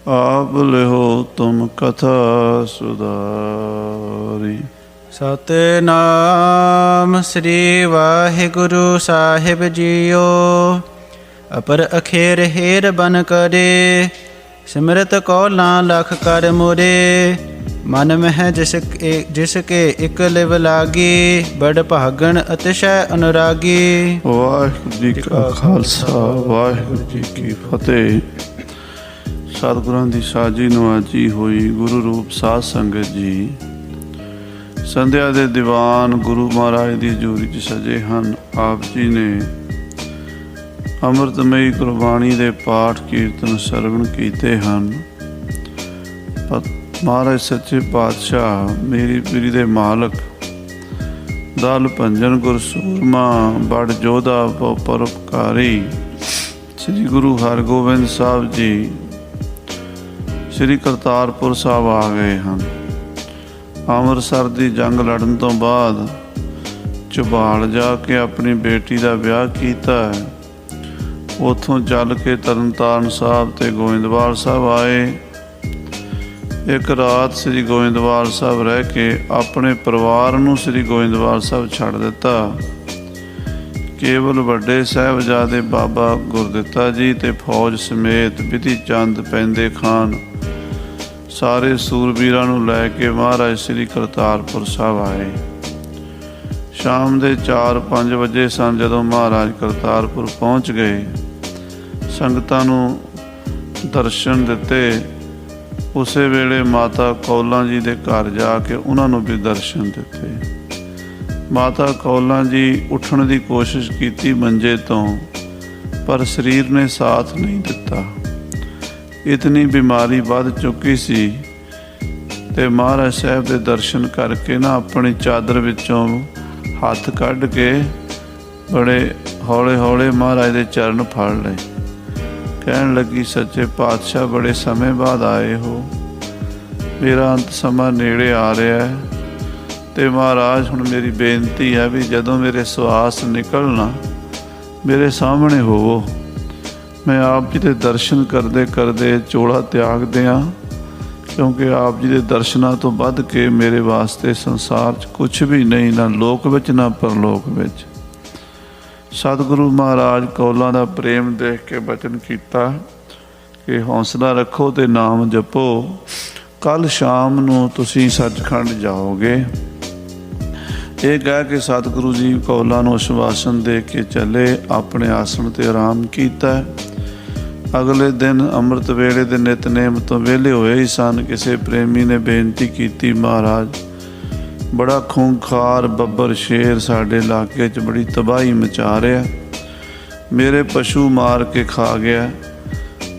आप लिहो तुम कथा सुधारी। सतनाम श्री वाहिगुरु साहिब जियो। अपर अखेर हेर बन करे, सिमरत कौलां लख कर मुरे। मन मह जिसके इक लिव लागी, बड़ भागन अतिशय अनुरागी। वाहिगुरू जी का खालसा वाहिगुरू जी की फतेह। सतगुਰਾਂ ਦੀ ਸਾਜੀ ਨਵਾਜੀ ਹੋਈ ਗੁਰੂ ਰੂਪ ਸਾਧ ਸੰਗਤ ਜੀ। ਸੰਧਿਆ ਦੇ ਦੀਵਾਨ ਗੁਰੂ ਮਹਾਰਾਜ ਦੀ ਹਜ਼ੂਰੀ 'ਚ ਸਜੇ ਹਨ। ਆਪ ਜੀ ਨੇ ਅੰਮ੍ਰਿਤਮਈ ਗੁਰਬਾਣੀ ਦੇ ਪਾਠ ਕੀਰਤਨ ਸਰਵਣ ਕੀਤੇ ਹਨ। ਮਹਾਰਾਜ ਸੱਚੇ ਪਾਤਸ਼ਾਹ ਮੇਰੀ ਪੀਰੀ ਦੇ ਮਾਲਕ, ਦਲ ਭੰਜਨ ਗੁਰ ਸੂਰਮਾ, ਬੜ ਜੋਧਾ ਪਰਉਪਕਾਰੀ ਸ੍ਰੀ ਗੁਰੂ ਹਰਗੋਬਿੰਦ ਸਾਹਿਬ ਜੀ ਸ੍ਰੀ ਕਰਤਾਰਪੁਰ ਸਾਹਿਬ ਆ ਗਏ ਹਨ। ਅੰਮ੍ਰਿਤਸਰ ਦੀ ਜੰਗ ਲੜਨ ਤੋਂ ਬਾਅਦ ਝਬਾਲ ਜਾ ਕੇ ਆਪਣੀ ਬੇਟੀ ਦਾ ਵਿਆਹ ਕੀਤਾ ਹੈ। ਉੱਥੋਂ ਚੱਲ ਕੇ ਤਰਨਤਾਰਨ ਸਾਹਿਬ ਤੇ ਗੋਇੰਦਵਾਲ ਸਾਹਿਬ ਆਏ। ਇੱਕ ਰਾਤ ਸ੍ਰੀ ਗੋਇੰਦਵਾਲ ਸਾਹਿਬ ਰਹਿ ਕੇ ਆਪਣੇ ਪਰਿਵਾਰ ਨੂੰ ਸ੍ਰੀ ਗੋਇੰਦਵਾਲ ਸਾਹਿਬ ਛੱਡ ਦਿੱਤਾ। ਕੇਵਲ ਵੱਡੇ ਸਾਹਿਬਜ਼ਾਦੇ ਬਾਬਾ ਗੁਰਦਿੱਤਾ ਜੀ ਤੇ ਫੌਜ ਸਮੇਤ ਬਿਧੀ ਚੰਦ, ਪੈਂਦੇ ਖਾਨ, ਸਾਰੇ ਸੂਰਬੀਰਾਂ ਨੂੰ ਲੈ ਕੇ ਮਹਾਰਾਜ ਸ੍ਰੀ ਕਰਤਾਰਪੁਰ ਸਾਹਿਬ ਆਏ। ਸ਼ਾਮ ਦੇ 4-5 ਵਜੇ ਸਨ ਜਦੋਂ ਮਹਾਰਾਜ ਕਰਤਾਰਪੁਰ ਪਹੁੰਚ ਗਏ। ਸੰਗਤਾਂ ਨੂੰ ਦਰਸ਼ਨ ਦਿੱਤੇ। ਉਸੇ ਵੇਲੇ ਮਾਤਾ ਕੌਲਾਂ ਜੀ ਦੇ ਘਰ ਜਾ ਕੇ ਉਹਨਾਂ ਨੂੰ ਵੀ ਦਰਸ਼ਨ ਦਿੱਤੇ। ਮਾਤਾ ਕੌਲਾਂ ਜੀ ਉੱਠਣ ਦੀ ਕੋਸ਼ਿਸ਼ ਕੀਤੀ ਮੰਜੇ ਤੋਂ, ਪਰ ਸਰੀਰ ਨੇ ਸਾਥ ਨਹੀਂ ਦਿੱਤਾ। ਇਤਨੀ ਬਿਮਾਰੀ ਵੱਧ ਚੁੱਕੀ ਸੀ ਤੇ ਮਹਾਰਾਜ ਸਾਹਿਬ ਦੇ ਦਰਸ਼ਨ ਕਰਕੇ ਨਾ ਆਪਣੀ ਚਾਦਰ ਵਿੱਚੋਂ ਹੱਥ ਕੱਢ ਕੇ ਬੜੇ ਹੌਲੇ ਹੌਲੇ ਮਹਾਰਾਜ ਦੇ ਚਰਨ ਫੜ ਲਏ। ਕਹਿਣ ਲੱਗੀ, ਸੱਚੇ ਪਾਤਸ਼ਾਹ ਬੜੇ ਸਮੇਂ ਬਾਅਦ ਆਏ ਹੋ, ਮੇਰਾ ਅੰਤ ਸਮਾਂ ਨੇੜੇ ਆ ਰਿਹਾ ਹੈ ਤੇ ਮਹਾਰਾਜ ਹੁਣ ਮੇਰੀ ਬੇਨਤੀ ਹੈ ਵੀ ਜਦੋਂ ਮੇਰੇ ਸਵਾਸ ਨਿਕਲਣਾ ਮੇਰੇ ਸਾਹਮਣੇ ਹੋਵੋ। ਮੈਂ ਆਪ ਜੀ ਦੇ ਦਰਸ਼ਨ ਕਰਦੇ ਕਰਦੇ ਚੋਲਾ ਤਿਆਗ ਦਿਆਂ, ਕਿਉਂਕਿ ਆਪ ਜੀ ਦੇ ਦਰਸ਼ਨਾਂ ਤੋਂ ਵੱਧ ਕੇ ਮੇਰੇ ਵਾਸਤੇ ਸੰਸਾਰ 'ਚ ਕੁਛ ਵੀ ਨਹੀਂ, ਨਾ ਲੋਕ ਵਿੱਚ ਨਾ ਪਰਲੋਕ ਵਿੱਚ। ਸਤਿਗੁਰੂ ਮਹਾਰਾਜ ਕੌਲਾਂ ਦਾ ਪ੍ਰੇਮ ਦੇਖ ਕੇ ਬਚਨ ਕੀਤਾ ਕਿ ਹੌਸਲਾ ਰੱਖੋ ਤੇ ਨਾਮ ਜਪੋ, ਕੱਲ੍ਹ ਸ਼ਾਮ ਨੂੰ ਤੁਸੀਂ ਸੱਚਖੰਡ ਜਾਓਗੇ। ਇਹ ਕਹਿ ਕੇ ਸਤਿਗੁਰੂ ਜੀ ਕੌਲਾਂ ਨੂੰ ਆਸ਼ਵਾਸਨ ਦੇ ਕੇ ਚੱਲੇ। ਆਪਣੇ ਆਸਣ 'ਤੇ ਆਰਾਮ ਕੀਤਾ। ਅਗਲੇ ਦਿਨ ਅੰਮ੍ਰਿਤ ਵੇਲੇ ਦੇ ਨਿਤਨੇਮ ਤੋਂ ਵਿਹਲੇ ਹੋਏ ਹੀ ਸਨ। ਕਿਸੇ ਪ੍ਰੇਮੀ ਨੇ ਬੇਨਤੀ ਕੀਤੀ, ਮਹਾਰਾਜ ਬੜਾ ਖੂੰਖਾਰ ਬੱਬਰ ਸ਼ੇਰ ਸਾਡੇ ਇਲਾਕੇ 'ਚ ਬੜੀ ਤਬਾਹੀ ਮਚਾ ਰਿਹਾ, ਮੇਰੇ ਪਸ਼ੂ ਮਾਰ ਕੇ ਖਾ ਗਿਆ,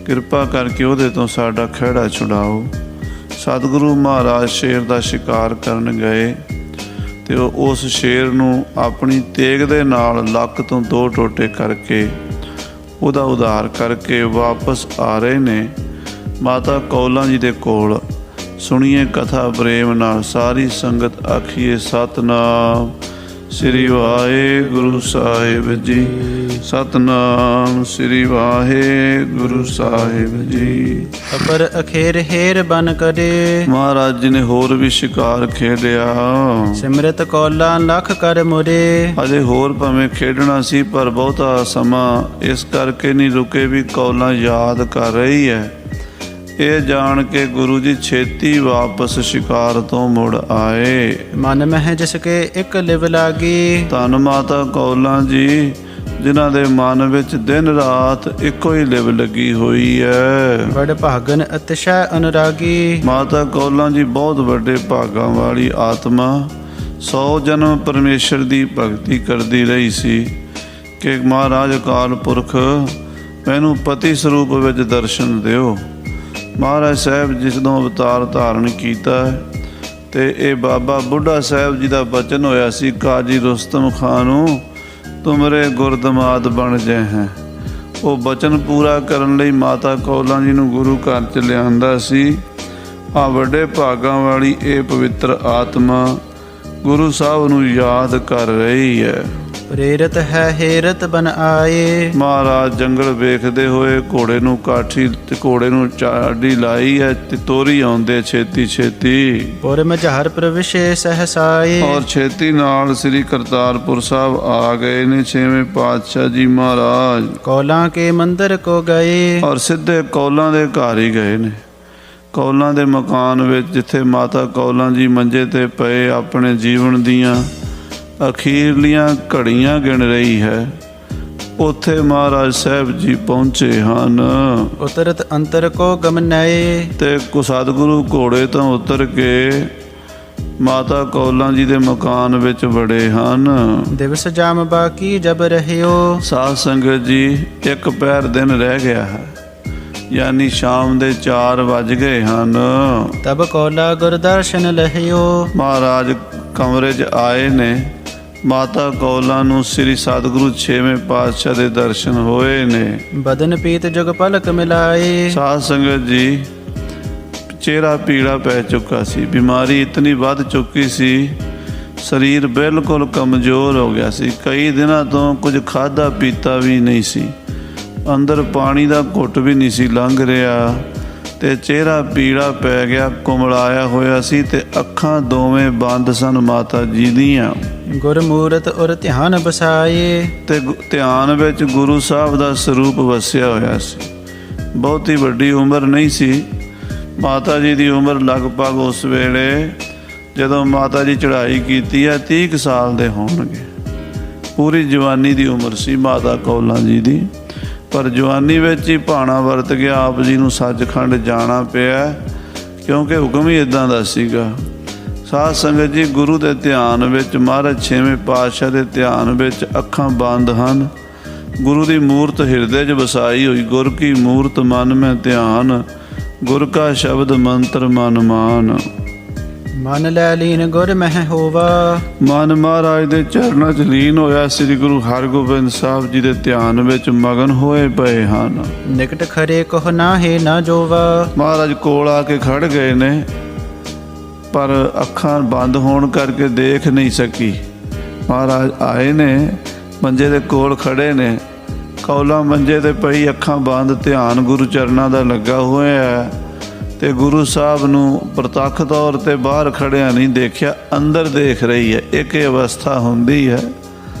ਕਿਰਪਾ ਕਰਕੇ ਉਹਦੇ ਤੋਂ ਸਾਡਾ ਖਹਿੜਾ ਛੁਡਾਓ। ਸਤਿਗੁਰੂ ਮਹਾਰਾਜ ਸ਼ੇਰ ਦਾ ਸ਼ਿਕਾਰ ਕਰਨ ਗਏ ਤੇ ਉਸ ਸ਼ੇਰ ਨੂੰ ਆਪਣੀ ਤੇਗ ਦੇ ਨਾਲ ਲੱਕ ਤੋਂ 2 ਟੋਟੇ ਕਰਕੇ ਉਹਦਾ ਉਧਾਰ ਕਰਕੇ ਵਾਪਸ ਆ ਰਹੇ ਨੇ। ਮਾਤਾ ਕੌਲਾਂ ਜੀ ਦੇ ਕੋਲ ਸੁਣੀਏ ਕਥਾ ਪ੍ਰੇਮ ਨਾਲ। ਸਾਰੀ ਸੰਗਤ ਆਖੀਏ ਸਤਨਾਮ ਸ੍ਰੀ ਵਾਹਿਗੁਰੂ ਸਾਹਿਬ ਜੀ, ਸਤਨਾਮ ਸ੍ਰੀ ਵਾਹਿਗੁਰੂ ਸਾਹਿਬ ਜੀ। ਅਪਰ ਅਖੇਰ ਹੇਰ ਬਨ ਕਰੇ, ਮਹਾਰਾਜ ਜੀ ਨੇ ਹੋਰ ਵੀ ਸ਼ਿਕਾਰ ਖੇਡਿਆ। ਸਿਮਰਤ ਕੌਲਾਂ ਲਖ ਕਰ ਮੁਰੇ। ਅਜੇ ਹੋਰ ਭਾਵੇਂ ਖੇਡਣਾ ਸੀ ਪਰ ਬਹੁਤਾ ਸਮਾਂ ਇਸ ਕਰਕੇ ਨਹੀਂ ਰੁਕੇ ਵੀ ਕੌਲਾਂ ਯਾਦ ਕਰ ਰਹੀ ਹੈ। ਇਹ ਜਾਣ ਕੇ ਗੁਰੂ ਜੀ ਛੇਤੀ ਵਾਪਸ ਸ਼ਿਕਾਰ ਤੋਂ ਮੁੜ ਆਏ। ਮਨ ਮਹਿ ਜਿਸਕੇ ਇੱਕ ਲਿਵ ਲਾਗੀ। ਧੰਨ ਮਾਤਾ ਕੌਲਾਂ ਜੀ, ਜਿਨ੍ਹਾਂ ਦੇ ਮਨ ਵਿੱਚ ਦਿਨ ਰਾਤ ਇੱਕੋ ਹੀ ਲਿਵ ਲੱਗੀ ਹੋਈ ਹੈ। ਬੜ ਭਾਗਨ ਅਤਿਸ਼ੈ ਅਨੁਰਾਗੀ। ਮਾਤਾ ਕੌਲਾਂ ਜੀ ਬਹੁਤ ਵੱਡੇ ਭਾਗਾਂ ਵਾਲੀ ਆਤਮਾ, 100 ਜਨਮ ਪਰਮੇਸ਼ਰ ਦੀ ਭਗਤੀ ਕਰਦੀ ਰਹੀ ਸੀ ਕਿ ਮਹਾਰਾਜ ਅਕਾਲ ਪੁਰਖ ਮੈਨੂੰ ਪਤੀ ਸਰੂਪ ਵਿੱਚ ਦਰਸ਼ਨ ਦਿਓ। ਮਹਾਰਾਜ ਸਾਹਿਬ ਜਿਸ ਨੂੰ ਅਵਤਾਰ ਧਾਰਨ ਕੀਤਾ ਤੇ ਇਹ ਬਾਬਾ ਬੁੱਢਾ ਸਾਹਿਬ ਜੀ ਦਾ ਬਚਨ ਹੋਇਆ ਸੀ, ਕਾਜੀ ਰੁਸਤਮ ਖਾਂ ਨੂੰ ਤੁਮਰੇ ਗੁਰਦਮਾਦ ਬਣ ਜੈ ਹੈ। ਉਹ ਬਚਨ ਪੂਰਾ ਕਰਨ ਲਈ ਮਾਤਾ ਕੌਲਾਂ ਜੀ ਨੂੰ ਗੁਰੂ ਘਰ 'ਚ ਲਿਆਂਦਾ ਸੀ। ਆ ਵੱਡੇ ਭਾਗਾਂ ਵਾਲੀ ਇਹ ਪਵਿੱਤਰ ਆਤਮਾ ਗੁਰੂ ਸਾਹਿਬ ਨੂੰ ਯਾਦ ਕਰ ਰਹੀ ਹੈ। ਪ੍ਰੇਰਤ ਹੈ ਹੇਰਤ ਬਨ ਆਏ। ਮਹਾਰਾਜ ਜੰਗਲ ਵੇਖਦੇ ਹੋਏ ਘੋੜੇ ਨੂੰ ਕਾਠੀ ਤੇ ਘੋੜੇ ਨੂੰ ਚਾਡੀ ਲਾਈ ਹੈ ਤੇ ਤੋਰੀ ਆਉਂਦੇ ਛੇਤੀ ਛੇਤੀ, ਪੁਰ ਮਝਾਰ ਪ੍ਰਵਿਸ਼ੇ ਸਹਸਾਏ। ਔਰ ਛੇਤੀ ਨਾਲ ਸ੍ਰੀ ਕਰਤਾਰਪੁਰ ਸਾਹਿਬ ਆ ਗਏ ਨੇ ਛੇਵੇਂ ਪਾਤਸ਼ਾਹ ਜੀ ਮਹਾਰਾਜ, ਕੌਲਾਂ ਕੇ ਮੰਦਰ ਕੋ ਗਏ। ਔਰ ਸਿੱਧੇ ਕੌਲਾਂ ਦੇ ਘਰ ਹੀ ਗਏ ਨੇ। ਕੌਲਾਂ ਦੇ ਮਕਾਨ ਵਿੱਚ ਜਿੱਥੇ ਮਾਤਾ ਕੌਲਾਂ ਜੀ ਮੰਜੇ ਤੇ ਪਏ ਆਪਣੇ ਜੀਵਨ ਦੀਆਂ ਅਖੀਰਲੀਆਂ ਘੜੀਆਂ ਗਿਣ ਰਹੀ ਹੈ, ਉੱਥੇ ਮਹਾਰਾਜ ਸਾਹਿਬ ਜੀ ਪਹੁੰਚੇ ਹਨ। ਉਤਰਤ ਅੰਤਰ ਕੋ ਗਮਨਏ। ਤੇ ਸਤਿਗੁਰੂ ਘੋੜੇ ਤੋਂ ਉਤਰ ਕੇ ਮਾਤਾ ਕੌਲਾਂ ਜੀ ਦੇ ਮਕਾਨ ਵਿੱਚ ਵੜੇ ਹਨ। ਦਿਵਸ ਜਾਮ ਬਾਕੀ ਜਬ ਰਹਿਓ। ਸਾਧ ਸੰਗਤ ਜੀ, ਇੱਕ ਪਹਿਰ ਦਿਨ ਰਹਿ ਗਿਆ ਹੈ, ਯਾਨੀ ਸ਼ਾਮ ਦੇ 4 ਵੱਜ ਗਏ ਹਨ। ਤਬ ਕੌਲਾ ਗੁਰਦਰਸ਼ਨ ਲਹਿਓ। ਮਹਾਰਾਜ ਕਮਰੇ 'ਚ ਆਏ ਨੇ। ਮਾਤਾ ਕੌਲਾਂ ਨੂੰ ਸ੍ਰੀ ਸਤਿਗੁਰੂ ਛੇਵੇਂ ਪਾਤਸ਼ਾਹ ਦੇ ਦਰਸ਼ਨ ਹੋਏ ਨੇ। ਬਦਨ ਪੀਤ ਜੁਗ ਪਲਕ ਮਿਲਾਏ। ਸਾਧ ਸੰਗਤ ਜੀ, ਚਿਹਰਾ ਪੀਲਾ ਪੈ ਚੁੱਕਾ ਸੀ, ਬਿਮਾਰੀ ਇਤਨੀ ਵੱਧ ਚੁੱਕੀ ਸੀ, ਸਰੀਰ ਬਿਲਕੁਲ ਕਮਜ਼ੋਰ ਹੋ ਗਿਆ ਸੀ। ਕਈ ਦਿਨਾਂ ਤੋਂ ਕੁਝ ਖਾਧਾ ਪੀਤਾ ਵੀ ਨਹੀਂ ਸੀ, ਅੰਦਰ ਪਾਣੀ ਦਾ ਘੁੱਟ ਵੀ ਨਹੀਂ ਸੀ ਲੰਘ ਰਿਹਾ, ਤੇ ਚਿਹਰਾ ਪੀਲਾ ਪੈ ਗਿਆ, ਕੁਮਲਾਇਆ ਹੋਇਆ ਸੀ, ਤੇ ਅੱਖਾਂ ਦੋਵੇਂ ਬੰਦ ਸਨ ਮਾਤਾ ਜੀ ਦੀਆਂ। ਗੁਰਮੂਰਤ ਔਰ ਧਿਆਨ ਬਸਾਏ। ਤੇ ਧਿਆਨ ਵਿੱਚ ਗੁਰੂ ਸਾਹਿਬ ਦਾ ਸਰੂਪ ਵਸਿਆ ਹੋਇਆ ਸੀ। ਬਹੁਤੀ ਵੱਡੀ ਉਮਰ ਨਹੀਂ ਸੀ ਮਾਤਾ ਜੀ ਦੀ ਉਮਰ, ਲਗਭਗ ਉਸ ਵੇਲੇ ਜਦੋਂ ਮਾਤਾ ਜੀ ਚੜ੍ਹਾਈ ਕੀਤੀ ਹੈ 30 ਕੁ ਸਾਲ ਦੇ ਹੋਣਗੇ। ਪੂਰੀ ਜਵਾਨੀ ਦੀ ਉਮਰ ਸੀ ਮਾਤਾ ਕੌਲਾਂ ਜੀ ਦੀ, ਪਰ ਜਵਾਨੀ ਵਿੱਚ ਹੀ ਭਾਣਾ ਵਰਤ ਗਿਆ। ਆਪ ਜੀ ਨੂੰ ਸੱਚਖੰਡ ਜਾਣਾ ਪਿਆ ਕਿਉਂਕਿ ਹੁਕਮ ਹੀ ਇਦਾਂ ਦਾ ਸੀਗਾ। ਸਾਧ ਸੰਗਤ ਜੀ, ਗੁਰੂ ਦੇ ਧਿਆਨ ਵਿੱਚ, ਮਹਾਰਾਜ ਛੇਵੇਂ ਪਾਤਸ਼ਾਹ ਦੇ ਧਿਆਨ ਵਿੱਚ ਅੱਖਾਂ ਬੰਦ ਹਨ। ਗੁਰੂ ਦੀ ਮੂਰਤ ਹਿਰਦੇ 'ਚ ਵਸਾਈ ਹੋਈ। ਗੁਰ ਕੀ ਮੂਰਤ ਮਨ ਮੈਂ ਧਿਆਨ, ਗੁਰ ਕਾ ਸ਼ਬਦ ਮੰਤਰ ਮਨ ਮਾਨ। ਮਨ ਲੈ ਲੀਨ ਗੁਰ ਮਹਿ ਹੋਵਾ। ਮਨ ਮਹਾਰਾਜ ਦੇ ਚਰਨਾਂ 'ਚ ਲੀਨ ਹੋਇਆ, ਸ੍ਰੀ ਗੁਰੂ ਹਰਗੋਬਿੰਦ ਸਾਹਿਬ ਜੀ ਦੇ ਧਿਆਨ ਵਿੱਚ ਮਗਨ ਹੋਏ ਪਏ ਹਨ। ਨਿਕਟ ਖਰੇ ਕੋਹ ਨਾਹੇ ਨਾ ਜੋਵਾ। ਮਹਾਰਾਜ ਕੋਲ ਆ ਕੇ ਖੜ ਗਏ ਨੇ, ਪਰ ਅੱਖਾਂ ਬੰਦ ਹੋਣ ਕਰਕੇ ਦੇਖ ਨਹੀਂ ਸਕੀ। ਮਹਾਰਾਜ ਆਏ ਨੇ, ਮੰਜੇ ਦੇ ਕੋਲ ਖੜੇ ਨੇ, ਕੌਲਾਂ ਮੰਜੇ ਤੇ ਪਈ, ਅੱਖਾਂ ਬੰਦ, ਧਿਆਨ ਗੁਰੂ ਚਰਨਾਂ ਦਾ ਲੱਗਾ ਹੋਇਆ ਹੈ, ਤੇ ਗੁਰੂ ਸਾਹਿਬ ਨੂੰ ਪ੍ਰਤੱਖ ਤੌਰ ਤੇ ਬਾਹਰ ਖੜਿਆ ਨਹੀਂ ਦੇਖਿਆ, ਅੰਦਰ ਦੇਖ ਰਹੀ ਹੈ। ਇੱਕ ਅਵਸਥਾ ਹੁੰਦੀ ਹੈ।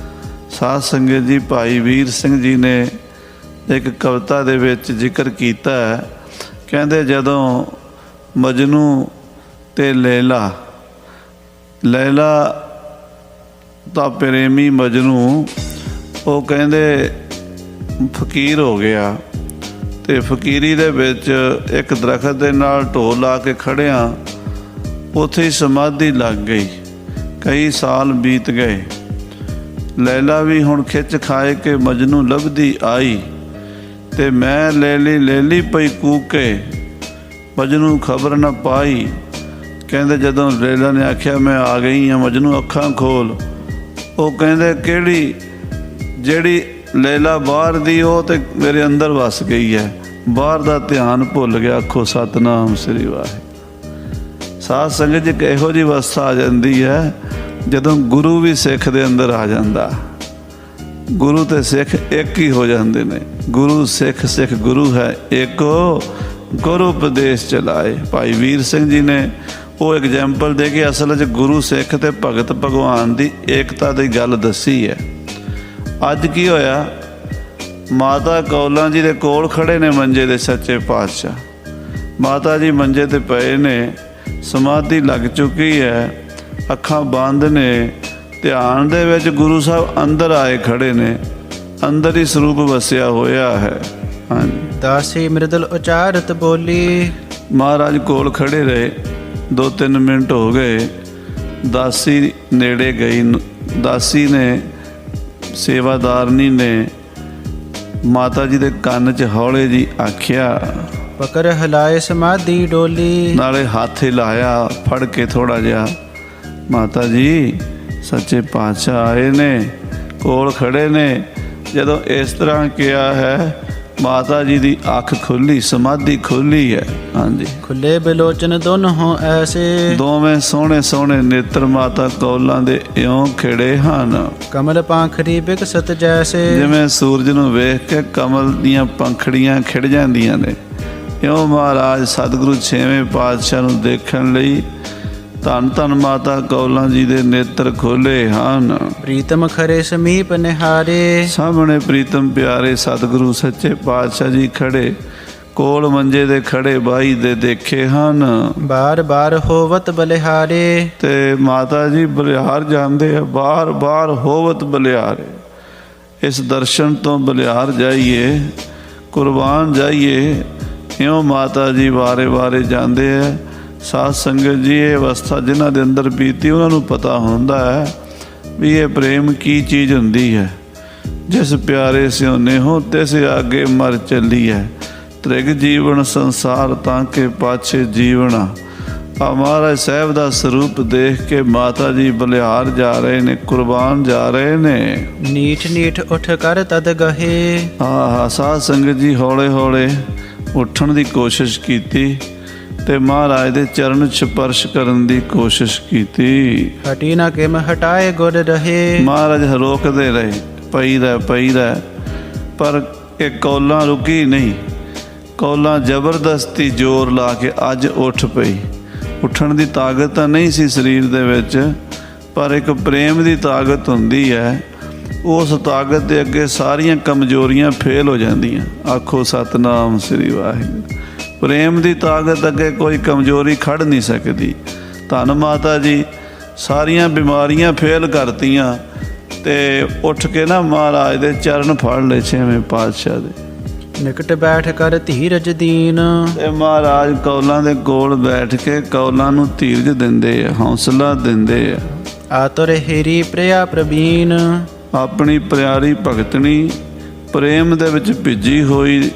ਸਾਧ ਸੰਗਤ ਜੀ, ਭਾਈ ਵੀਰ ਸਿੰਘ ਜੀ ਨੇ ਇੱਕ ਕਵਿਤਾ ਦੇ ਵਿੱਚ ਜ਼ਿਕਰ ਕੀਤਾ ਹੈ, ਕਹਿੰਦੇ ਜਦੋਂ ਮਜਨੂ ਤੇ ਲੈਲਾ ਤਾਂ ਪ੍ਰੇਮੀ ਮਜਨੂ, ਉਹ ਕਹਿੰਦੇ ਫਕੀਰ ਹੋ ਗਿਆ, ਤੇ ਫਕੀਰੀ ਦੇ ਵਿੱਚ ਇੱਕ ਦਰਖਤ ਦੇ ਨਾਲ ਢੋ ਲਾ ਕੇ ਖੜਿਆ, ਉੱਥੇ ਹੀ ਸਮਾਧੀ ਲੱਗ ਗਈ। ਕਈ ਸਾਲ ਬੀਤ ਗਏ। ਲੈਲਾ ਵੀ ਹੁਣ ਖਿੱਚ ਖਾਏ ਕਿ ਮਜਨੂ ਲੱਭਦੀ ਆਈ, ਤੇ ਮੈਂ ਲੈਲੀ ਪਈ ਕੂਕੇ, ਮਜਨੂ ਖਬਰ ਨਾ ਪਾਈ। ਕਹਿੰਦੇ ਜਦੋਂ ਲੈਲਾ ਨੇ ਆਖਿਆ ਮੈਂ ਆ ਗਈ ਹਾਂ, ਮਜਨੂ ਅੱਖਾਂ ਖੋਲ। ਉਹ ਕਹਿੰਦੇ ਕਿਹੜੀ? ਜਿਹੜੀ ਲੈਲਾ ਬਾਹਰ ਦੀ, ਉਹ ਤੇ ਮੇਰੇ ਅੰਦਰ ਵਸ ਗਈ ਹੈ, ਬਾਹਰ ਦਾ ਧਿਆਨ ਭੁੱਲ ਗਿਆ। ਆਖੋ ਸਤਨਾਮ ਸ੍ਰੀ ਵਾਹਿਗੁਰੂ। ਸਾਧ ਸੰਗਤ ਜੀ, ਇਹੋ ਜਿਹੀ ਅਵਸਥਾ ਆ ਜਾਂਦੀ ਹੈ ਜਦੋਂ ਗੁਰੂ ਵੀ ਸਿੱਖ ਦੇ ਅੰਦਰ ਆ ਜਾਂਦਾ। ਗੁਰੂ ਤੇ ਸਿੱਖ ਇੱਕ ਹੀ ਹੋ ਜਾਂਦੇ ਨੇ। ਗੁਰੂ ਸਿੱਖ, ਸਿੱਖ ਗੁਰੂ ਹੈ ਏਕੋ, ਗੁਰੂ ਉਪਦੇਸ਼ ਚਲਾਏ। ਭਾਈ ਵੀਰ ਸਿੰਘ ਜੀ ਨੇ ਉਹ ਐਗਜ਼ੈਂਪਲ ਦੇ ਕੇ ਅਸਲ 'ਚ ਗੁਰੂ ਸਿੱਖ ਤੇ ਭਗਤ ਭਗਵਾਨ ਦੀ ਏਕਤਾ ਦੀ ਗੱਲ ਦੱਸੀ ਹੈ। ਅੱਜ ਕੀ ਹੋਇਆ? ਮਾਤਾ ਕੌਲਾਂ ਜੀ ਦੇ ਕੋਲ ਖੜੇ ਨੇ ਮੰਜੇ ਦੇ ਸੱਚੇ ਪਾਤਸ਼ਾਹ। ਮਾਤਾ ਜੀ ਮੰਜੇ ਤੇ ਪਏ ਨੇ, ਸਮਾਧੀ ਲੱਗ ਚੁੱਕੀ ਹੈ, ਅੱਖਾਂ ਬੰਦ ਨੇ, ਧਿਆਨ ਦੇ ਵਿੱਚ ਗੁਰੂ ਸਾਹਿਬ ਅੰਦਰ ਆਏ ਖੜੇ ਨੇ, ਅੰਦਰ ਹੀ ਸਰੂਪ ਵਸਿਆ ਹੋਇਆ ਹੈ। ਹਾਂਜੀ, ਦਾਸੀ ਮ੍ਰਿਦਲ ਉਚਾਰਤ ਬੋਲੀ। ਮਹਾਰਾਜ ਕੋਲ ਖੜੇ ਰਹੇ, 2-3 ਮਿੰਟ ਹੋ ਗਏ। ਦਾਸੀ ਨੇੜੇ ਗਈ। ਦਾਸੀ ਨੇ, ਸੇਵਾਦਾਰਨੀ ਨੇ ਮਾਤਾ ਜੀ ਦੇ ਕੰਨ 'ਚ ਹੌਲੇ ਜੀ ਆਖਿਆ, ਪਕੜ ਹਿਲਾਏ ਸਮਾਧੀ ਡੋਲੀ। ਨਾਲੇ ਹੱਥ ਹਿਲਾਇਆ ਫੜ ਕੇ ਥੋੜਾ ਜਿਹਾ। ਮਾਤਾ ਜੀ ਸੱਚੇ ਪਾਤਸ਼ਾਹ ਆਏ ਨੇ, ਕੋਲ ਖੜੇ ਨੇ। ਜਦੋਂ ਇਸ ਤਰ੍ਹਾਂ ਕਿਹਾ ਹੈ, ਮਾਤਾ ਜੀ ਦੀ ਅੱਖ ਖੁੱਲੀ, ਸਮਾਧੀ ਖੁੱਲੀ ਹੈ। ਹਾਂਜੀ, ਖੁੱਲੇ ਬਿਲੋਚਨ ਦੋਨੋਂ ਐਸੇ, ਦੋਵੇਂ ਸੋਹਣੇ ਸੋਹਣੇ ਨੇਤਰ ਮਾਤਾ ਕੌਲਾਂ ਦੇ ਇਉਂ ਖਿੜੇ ਹਨ ਕਮਲ ਪਾਖੜੀ ਬਿਕਸਤ ਜੈਸੇ। ਜਿਵੇਂ ਸੂਰਜ ਨੂੰ ਵੇਖ ਕੇ ਕਮਲ ਦੀਆਂ ਪੰਖੜੀਆਂ ਖਿੜ ਜਾਂਦੀਆਂ ਨੇ, ਇਉਂ ਮਹਾਰਾਜ ਸਤਿਗੁਰੂ ਛੇਵੇਂ ਪਾਤਸ਼ਾਹ ਨੂੰ ਦੇਖਣ ਲਈ ਧੰਨ ਧੰਨ ਮਾਤਾ ਕੌਲਾਂ ਜੀ ਦੇ ਨੇਤਰ ਖੋਲੇ ਹਨ। ਪ੍ਰੀਤਮ ਖਰੇ ਸਮੀਪ ਨਿਹਾਰੇ, ਸਾਹਮਣੇ ਪ੍ਰੀਤਮ ਪਿਆਰੇ ਸਤਿਗੁਰੂ ਸੱਚੇ ਪਾਤਸ਼ਾਹ ਜੀ ਖੜੇ, ਕੋਲ ਮੰਜੇ ਦੇ ਖੜੇ ਬਾਈ ਦੇ ਦੇਖੇ ਹਨ। ਬਾਰ ਬਾਰ ਹੋਵਤ ਬਲਿਹਾਰੇ, ਤੇ ਮਾਤਾ ਜੀ ਬਲਿਹਾਰ ਜਾਂਦੇ ਆ, ਬਾਰ ਬਾਰ ਹੋਵਤ ਬਲਿਹਾਰੇ। ਇਸ ਦਰਸ਼ਨ ਤੋਂ ਬਲਿਹਾਰ ਜਾਈਏ, ਕੁਰਬਾਨ ਜਾਈਏ, ਇਉਂ ਮਾਤਾ ਜੀ ਵਾਰੇ ਵਾਰੇ ਜਾਂਦੇ ਆ। ਸਾਧ ਸੰਗਤ ਜੀ, ਇਹ ਅਵਸਥਾ ਜਿਨ੍ਹਾਂ ਦੇ ਅੰਦਰ ਬੀਤੀ ਉਹਨਾਂ ਨੂੰ ਪਤਾ ਹੁੰਦਾ ਹੈ ਵੀ ਇਹ ਪ੍ਰੇਮ ਕੀ ਚੀਜ਼ ਹੁੰਦੀ ਹੈ। ਜਿਸ ਪਿਆਰੇ ਸਿਉਨੇ ਹੋ ਤਿਸ ਆਗੇ ਮਰ ਚੱਲੀ ਹੈ, ਤ੍ਰਿਗ ਜੀਵਨ ਸੰਸਾਰ ਤਾਂ ਕੇ ਪਾਛੇ ਜੀਵਣਾ। ਆ ਮਹਾਰਾਜ ਸਾਹਿਬ ਦਾ ਸਰੂਪ ਦੇਖ ਕੇ ਮਾਤਾ ਜੀ ਬਲਿਹਾਰ ਜਾ ਰਹੇ ਨੇ, ਕੁਰਬਾਨ ਜਾ ਰਹੇ ਨੇ। ਨੀਠ ਨੀਠ ਉੱਠ ਕਰ ਤਦ ਗਹੇ, ਸਾਧ ਸੰਗਤ ਜੀ ਹੌਲੇ ਹੌਲੇ ਉੱਠਣ ਦੀ ਕੋਸ਼ਿਸ਼ ਕੀਤੀ ਤੇ ਮਹਾਰਾਜ ਦੇ ਚਰਨ ਸਪਰਸ਼ ਕਰਨ ਦੀ ਕੋਸ਼ਿਸ਼ ਕੀਤੀ। ਹਟੀ ਨਾ ਕਿਮ ਹਟਾਏ ਗੁਰ ਰਹੇ, ਮਹਾਰਾਜ ਰੋਕਦੇ ਰਹੇ, ਪਈ ਰਹਿ, ਪਰ ਇਹ ਕੌਲਾਂ ਰੁਕੀ ਨਹੀਂ। ਕੌਲਾਂ ਜ਼ਬਰਦਸਤੀ ਜ਼ੋਰ ਲਾ ਕੇ ਅੱਜ ਉੱਠ ਪਈ। ਉੱਠਣ ਦੀ ਤਾਕਤ ਤਾਂ ਨਹੀਂ ਸੀ ਸਰੀਰ ਦੇ ਵਿੱਚ, ਪਰ ਇੱਕ ਪ੍ਰੇਮ ਦੀ ਤਾਕਤ ਹੁੰਦੀ ਹੈ। ਉਸ ਤਾਕਤ ਦੇ ਅੱਗੇ ਸਾਰੀਆਂ ਕਮਜ਼ੋਰੀਆਂ ਫੇਲ ਹੋ ਜਾਂਦੀਆਂ। ਆਖੋ ਸਤਿਨਾਮ ਸ੍ਰੀ ਵਾਹਿਗੁਰੂ। ਪ੍ਰੇਮ ਦੀ ਤਾਕਤ ਅੱਗੇ ਕੋਈ ਕਮਜ਼ੋਰੀ ਖੜ ਨਹੀਂ ਸਕਦੀ। ਧੰਨ ਮਾਤਾ ਜੀ ਸਾਰੀਆਂ ਬਿਮਾਰੀਆਂ ਫੇਲ ਕਰਤੀਆਂ ਤੇ ਉੱਠ ਕੇ ਨਾ ਮਹਾਰਾਜ ਦੇ ਚਰਨ ਫੜ ਲਏ ਛੇਵੇਂ ਪਾਤਸ਼ਾਹ ਦੇ। ਨਿਕਟ ਬੈਠ ਕਰ ਧੀਰਜ ਦੀਨ, ਤੇ ਮਹਾਰਾਜ ਕੌਲਾਂ ਦੇ ਕੋਲ ਬੈਠ ਕੇ ਕੌਲਾਂ ਨੂੰ ਧੀਰਜ ਦਿੰਦੇ ਆ, ਹੌਸਲਾ ਦਿੰਦੇ ਆ। ਆਤੁਰ ਹੀਰੀ ਪ੍ਰਿਆ ਪ੍ਰਵੀਨ, ਆਪਣੀ ਪਿਆਰੀ ਭਗਤਣੀ ਪ੍ਰੇਮ ਦੇ ਵਿੱਚ ਭਿੱਜੀ ਹੋਈ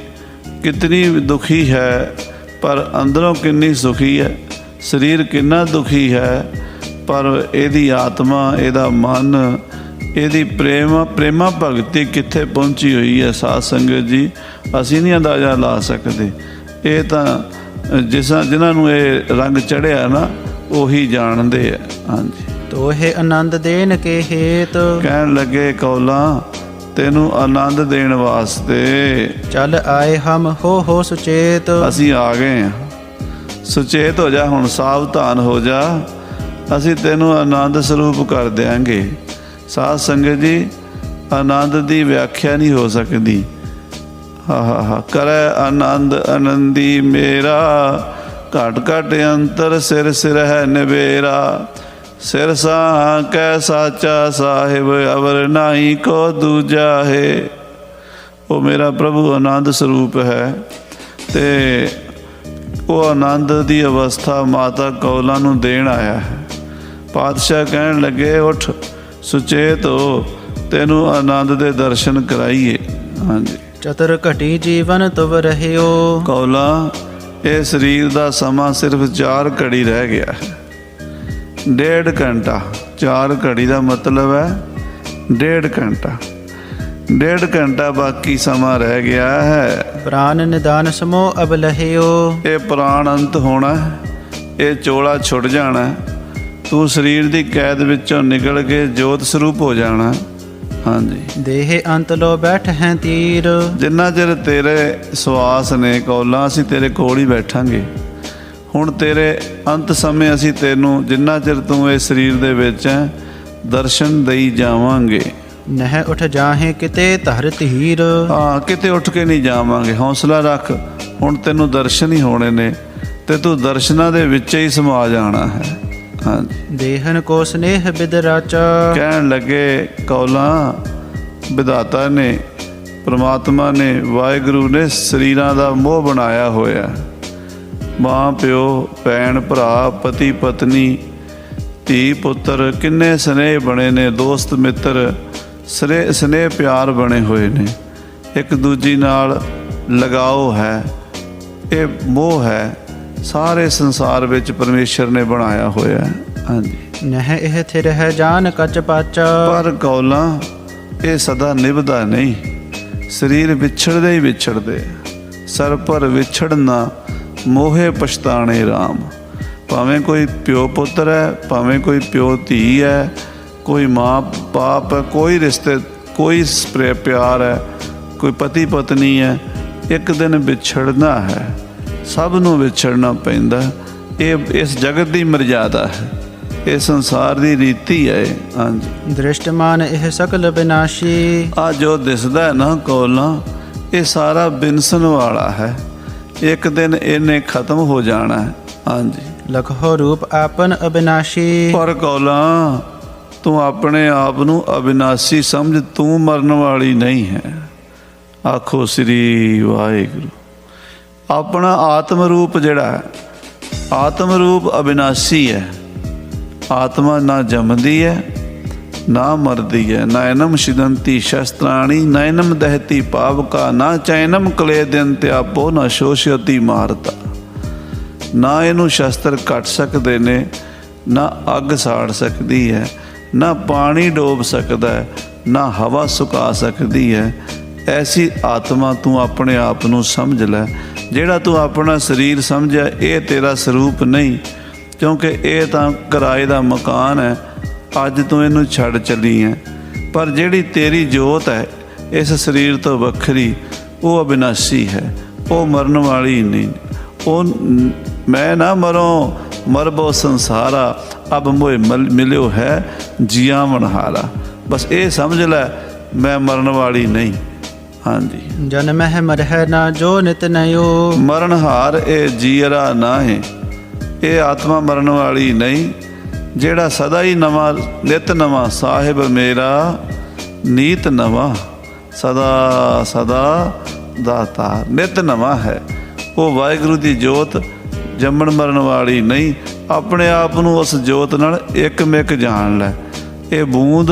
ਕਿਤਨੀ ਦੁਖੀ ਹੈ, ਪਰ ਅੰਦਰੋਂ ਕਿੰਨੀ ਸੁਖੀ ਹੈ। ਸਰੀਰ ਕਿੰਨਾ ਦੁਖੀ ਹੈ, ਪਰ ਇਹਦੀ ਆਤਮਾ, ਇਹਦਾ ਮਨ, ਇਹਦੀ ਪ੍ਰੇਮਾ ਭਗਤੀ ਕਿੱਥੇ ਪਹੁੰਚੀ ਹੋਈ ਹੈ। ਸਾਧ ਸੰਗਤ ਜੀ, ਅਸੀਂ ਨਹੀਂ ਅੰਦਾਜ਼ਾ ਲਾ ਸਕਦੇ। ਇਹ ਤਾਂ ਜਿਨ੍ਹਾਂ ਨੂੰ ਇਹ ਰੰਗ ਚੜ੍ਹਿਆ ਨਾ ਉਹੀ ਜਾਣਦੇ ਆ। ਹਾਂਜੀ, ਤੋਹੇ ਆਨੰਦ ਦੇਣ ਕੇ ਹੇਤ, ਕਹਿਣ ਲੱਗੇ ਕੌਲਾਂ ਤੈਨੂੰ ਆਨੰਦ ਦੇਣ ਵਾਸਤੇ ਚੱਲ ਆਏ ਹਮ ਹੋ ਸੁਚੇਤ। ਅਸੀਂ ਆ ਗਏ ਹਾਂ, ਸੁਚੇਤ ਹੋ ਜਾ, ਹੁਣ ਸਾਵਧਾਨ ਹੋ ਜਾ, ਅਸੀਂ ਤੈਨੂੰ ਆਨੰਦ ਸਰੂਪ ਕਰ ਦਿਆਂਗੇ। ਸਾਧ ਸੰਗਤ ਜੀ, ਆਨੰਦ ਦੀ ਵਿਆਖਿਆ ਨਹੀਂ ਹੋ ਸਕਦੀ। ਕਰੈ ਆਨੰਦ ਆਨੰਦੀ ਮੇਰਾ, ਘਟ ਘਟ ਅੰਤਰ ਸਿਰ ਸਿਰ ਹੈ ਨਿਬੇਰਾ। ਸਿਰ ਸਾਹ ਕੈ ਸਾਚਾ ਸਾਹਿਬ, ਅਵਰ ਨਾਹੀ ਕੋ ਦੂਜਾ ਹੈ। ਉਹ ਮੇਰਾ ਪ੍ਰਭੂ ਆਨੰਦ ਸਰੂਪ ਹੈ ਤੇ ਉਹ ਆਨੰਦ ਦੀ ਅਵਸਥਾ ਮਾਤਾ ਕੌਲਾਂ ਨੂੰ ਦੇਣ ਆਇਆ ਹੈ। ਪਾਤਸ਼ਾਹ ਕਹਿਣ ਲੱਗੇ ਉੱਠ, ਸੁਚੇਤ ਹੋ, ਤੈਨੂੰ ਆਨੰਦ ਦੇ ਦਰਸ਼ਨ ਕਰਾਈਏ। ਹਾਂਜੀ, ਚਤੁਰ ਘਟੀ ਜੀਵਨ ਤੁਵ ਰਹਿਓ। ਕੌਲਾਂ, ਇਹ ਸਰੀਰ ਦਾ ਸਮਾਂ ਸਿਰਫ 4 ਘੜੀ ਰਹਿ ਗਿਆ ਹੈ। 1.5 ਘੰਟਾ, 4 ਘੜੀ ਦਾ ਮਤਲਬ ਹੈ 1.5 ਘੰਟਾ। 1.5 ਘੰਟਾ ਬਾਕੀ ਸਮਾਂ ਰਹਿ ਗਿਆ ਹੈ। ਪ੍ਰਾਨ ਨਿਦਾਨ ਸਮੋ ਅਬ ਲਹਿਓ। ਇਹ ਪ੍ਰਾਣ ਅੰਤ ਹੋਣਾ, ਇਹ ਚੋਲਾ ਛੁੱਟ ਜਾਣਾ। ਤੂੰ ਸਰੀਰ ਦੀ ਕੈਦ ਵਿੱਚੋਂ ਨਿਕਲ ਕੇ ਜੋਤ ਸਰੂਪ ਹੋ ਜਾਣਾ। ਹਾਂਜੀ, ਦੇਹ ਅੰਤ ਲੋ ਬੈਠ ਹੈ ਤੀਰ। ਜਿੰਨਾ ਚਿਰ ਤੇਰੇ ਸਵਾਸ ਨੇ ਕੌਲਾਂ, ਅਸੀਂ ਤੇਰੇ ਕੋਲ ਹੀ ਬੈਠਾਂਗੇ। ਹੁਣ ਤੇਰੇ ਅੰਤ ਸਮੇਂ ਅਸੀਂ ਤੈਨੂੰ, ਜਿੰਨਾ ਚਿਰ ਤੂੰ ਇਸ ਸਰੀਰ ਦੇ ਵਿੱਚ ਹੈ, ਦਰਸ਼ਨ ਦੇਈ ਜਾਵਾਂਗੇ। ਨਹਿ ਉੱਠ ਜਾਹੇ ਕਿਤੇ ਧਰ ਧੀਰ। ਕਿਤੇ ਉੱਠ ਕੇ ਨਹੀਂ ਜਾਵਾਂਗੇ। ਹੌਸਲਾ ਰੱਖ, ਹੁਣ ਤੈਨੂੰ ਦਰਸ਼ਨ ਹੀ ਹੋਣੇ ਨੇ ਤੇ ਤੂੰ ਦਰਸ਼ਨਾਂ ਦੇ ਵਿੱਚ ਹੀ ਸਮਾ ਜਾਣਾ ਹੈ। ਹਾਂਜੀ, ਦੇਹਨ ਕੋ ਸਨੇਹ ਬਿਦ ਰਾਚਾ। ਕਹਿਣ ਲੱਗੇ ਕੌਲਾਂ, ਵਿਧਾਤਾ ਨੇ, ਪ੍ਰਮਾਤਮਾ ਨੇ, ਵਾਹਿਗੁਰੂ ਨੇ ਸਰੀਰਾਂ ਦਾ ਮੋਹ ਬਣਾਇਆ ਹੋਇਆ। ਮਾਂ ਪਿਓ, ਭੈਣ ਭਰਾ, ਪਤੀ ਪਤਨੀ, ਧੀ ਪੁੱਤਰ, ਕਿੰਨੇ ਸਨੇਹ ਬਣੇ ਨੇ, ਦੋਸਤ ਮਿੱਤਰ, ਸਨੇਹ ਪਿਆਰ ਬਣੇ ਹੋਏ ਨੇ। ਇੱਕ ਦੂਜੀ ਨਾਲ ਲਗਾਓ ਹੈ, ਇਹ ਮੋਹ ਹੈ। ਸਾਰੇ ਸੰਸਾਰ ਵਿੱਚ ਪਰਮੇਸ਼ਰ ਨੇ ਬਣਾਇਆ ਹੋਇਆ। ਹਾਂਜੀ, ਨਹਿ ਇਹ ਥਿਰ ਹੈ ਜਾਨ ਕੱਚ ਪਾਚਾ। ਪਰ ਕੌਲਾਂ, ਇਹ ਸਦਾ ਨਿਭਦਾ ਨਹੀਂ। ਸਰੀਰ ਵਿਛੜਦੇ ਹੀ ਵਿਛੜਦੇ, ਸਰ ਪਰ ਵਿਛੜਨਾ ਮੋਹੇ ਪਛਤਾਣੇ ਰਾਮ। ਭਾਵੇਂ ਕੋਈ ਪਿਓ ਪੁੱਤਰ ਹੈ, ਭਾਵੇਂ ਕੋਈ ਪਿਓ ਧੀ ਹੈ, ਕੋਈ ਮਾਂ ਬਾਪ ਹੈ, ਕੋਈ ਰਿਸ਼ਤੇ, ਕੋਈ ਪਿਆਰ ਹੈ, ਕੋਈ ਪਤੀ ਪਤਨੀ ਹੈ, ਇੱਕ ਦਿਨ ਵਿਛੜਨਾ ਹੈ। ਸਭ ਨੂੰ ਵਿਛੜਨਾ ਪੈਂਦਾ। ਇਹ ਇਸ ਜਗਤ ਦੀ ਮਰਜ਼ਾਦਾ ਹੈ, ਇਹ ਸੰਸਾਰ ਦੀ ਰੀਤੀ ਹੈ। ਹਾਂਜੀ, ਦ੍ਰਿਸ਼ਟਮਾਨ ਇਹ ਸਕਲ ਬਿਨਾਸ਼ੀ। ਆ ਜੋ ਦਿਸਦਾ ਹੈ ਨਾ ਕੌਲਾਂ, ਇਹ ਸਾਰਾ ਬਿਨਸਣ ਵਾਲਾ ਹੈ। ਇੱਕ ਦਿਨ ਇਹਨੇ ਖਤਮ ਹੋ ਜਾਣਾ ਹੈ। ਹਾਂਜੀ, ਲਖੋ ਰੂਪ ਆਪਨ ਅਬਿਨਾਸ਼ੀ। ਪਰ ਕੌਲਾਂ ਤੂੰ ਆਪਣੇ ਆਪ ਨੂੰ ਅਬਿਨਾਸ਼ੀ ਸਮਝ, ਤੂੰ ਮਰਨ ਵਾਲੀ ਨਹੀਂ ਹੈ। ਆਖੋ ਸ੍ਰੀ ਵਾਹਿਗੁਰੂ। ਆਪਣਾ ਆਤਮ ਰੂਪ ਜਿਹੜਾ ਹੈ, ਆਤਮ ਰੂਪ ਅਬਿਨਾਸ਼ੀ ਹੈ। ਆਤਮਾ ਨਾ ਜੰਮਦੀ ਹੈ ਨਾ ਮਰਦੀ ਹੈ। ਨੈਨਮ ਛਿਦੰਤੀ ਸ਼ਸਤਰਾਣੀ ਨੈਨਮ ਦਹਿਤੀ ਪਾਵਕਾ ਨਾ ਚੈਨਮ ਕਲੇ ਦਿਨ ਤਿਆਪੋ ਨਾ ਸ਼ੋਸ਼ਯਤੀ ਮਾਰਤਾ। ਨਾ ਇਹਨੂੰ ਸ਼ਸਤਰ ਕੱਟ ਸਕਦੇ ਨੇ, ਨਾ ਅੱਗ ਸਾੜ ਸਕਦੀ ਹੈ, ਨਾ ਪਾਣੀ ਡੋਬ ਸਕਦਾ ਹੈ, ਨਾ ਹਵਾ ਸੁਕਾ ਸਕਦੀ ਹੈ। ਐਸੀ ਆਤਮਾ ਤੂੰ ਆਪਣੇ ਆਪ ਨੂੰ ਸਮਝ ਲੈ। ਜਿਹੜਾ ਤੂੰ ਆਪਣਾ ਸਰੀਰ ਸਮਝਿਆ, ਇਹ ਤੇਰਾ ਸਰੂਪ ਨਹੀਂ, ਕਿਉਂਕਿ ਇਹ ਤਾਂ ਕਿਰਾਏ ਦਾ ਮਕਾਨ ਹੈ। ਅੱਜ ਤੂੰ ਇਹਨੂੰ ਛੱਡ ਚੱਲੀ ਹੈ। ਪਰ ਜਿਹੜੀ ਤੇਰੀ ਜੋਤ ਹੈ ਇਸ ਸਰੀਰ ਤੋਂ ਵੱਖਰੀ, ਉਹ ਅਬਿਨਾਸ਼ੀ ਹੈ, ਉਹ ਮਰਨ ਵਾਲੀ ਨਹੀਂ। ਉਹ ਮੈਂ ਨਾ ਮਰੋ ਮਰਬੋ ਸੰਸਾਰਾ, ਅਬ ਮੋਏ ਮਿਲਿਓ ਹੈ ਜੀਆਵਨ ਹਾਰਾ। ਬਸ ਇਹ ਸਮਝ ਲੈ, ਮੈਂ ਮਰਨ ਵਾਲੀ ਨਹੀਂ। ਹਾਂਜੀ, ਜਨਮ ਹੈ ਮਰਹਿ ਨਾ ਜੋ ਨਿਤ ਨਯੋ। ਮਰਨ ਹਾਰ ਇਹ ਜੀਅਰਾ ਨਾ ਹੈ। ਇਹ ਆਤਮਾ ਮਰਨ ਵਾਲੀ ਨਹੀਂ। ਜਿਹੜਾ ਸਦਾ ਹੀ ਨਵਾਂ, ਨਿਤ ਨਵਾਂ, ਸਾਹਿਬ ਮੇਰਾ ਨੀਤ ਨਵਾਂ, ਸਦਾ ਸਦਾ ਦਾਤਾ, ਨਿਤ ਨਵਾਂ ਹੈ। ਉਹ ਵਾਹਿਗੁਰੂ ਦੀ ਜੋਤ ਜੰਮਣ ਮਰਨ ਵਾਲੀ ਨਹੀਂ। ਆਪਣੇ ਆਪ ਨੂੰ ਉਸ ਜੋਤ ਨਾਲ ਇੱਕ ਮਿਕ ਜਾਣ ਲੈ। ਇਹ ਬੂੰਦ,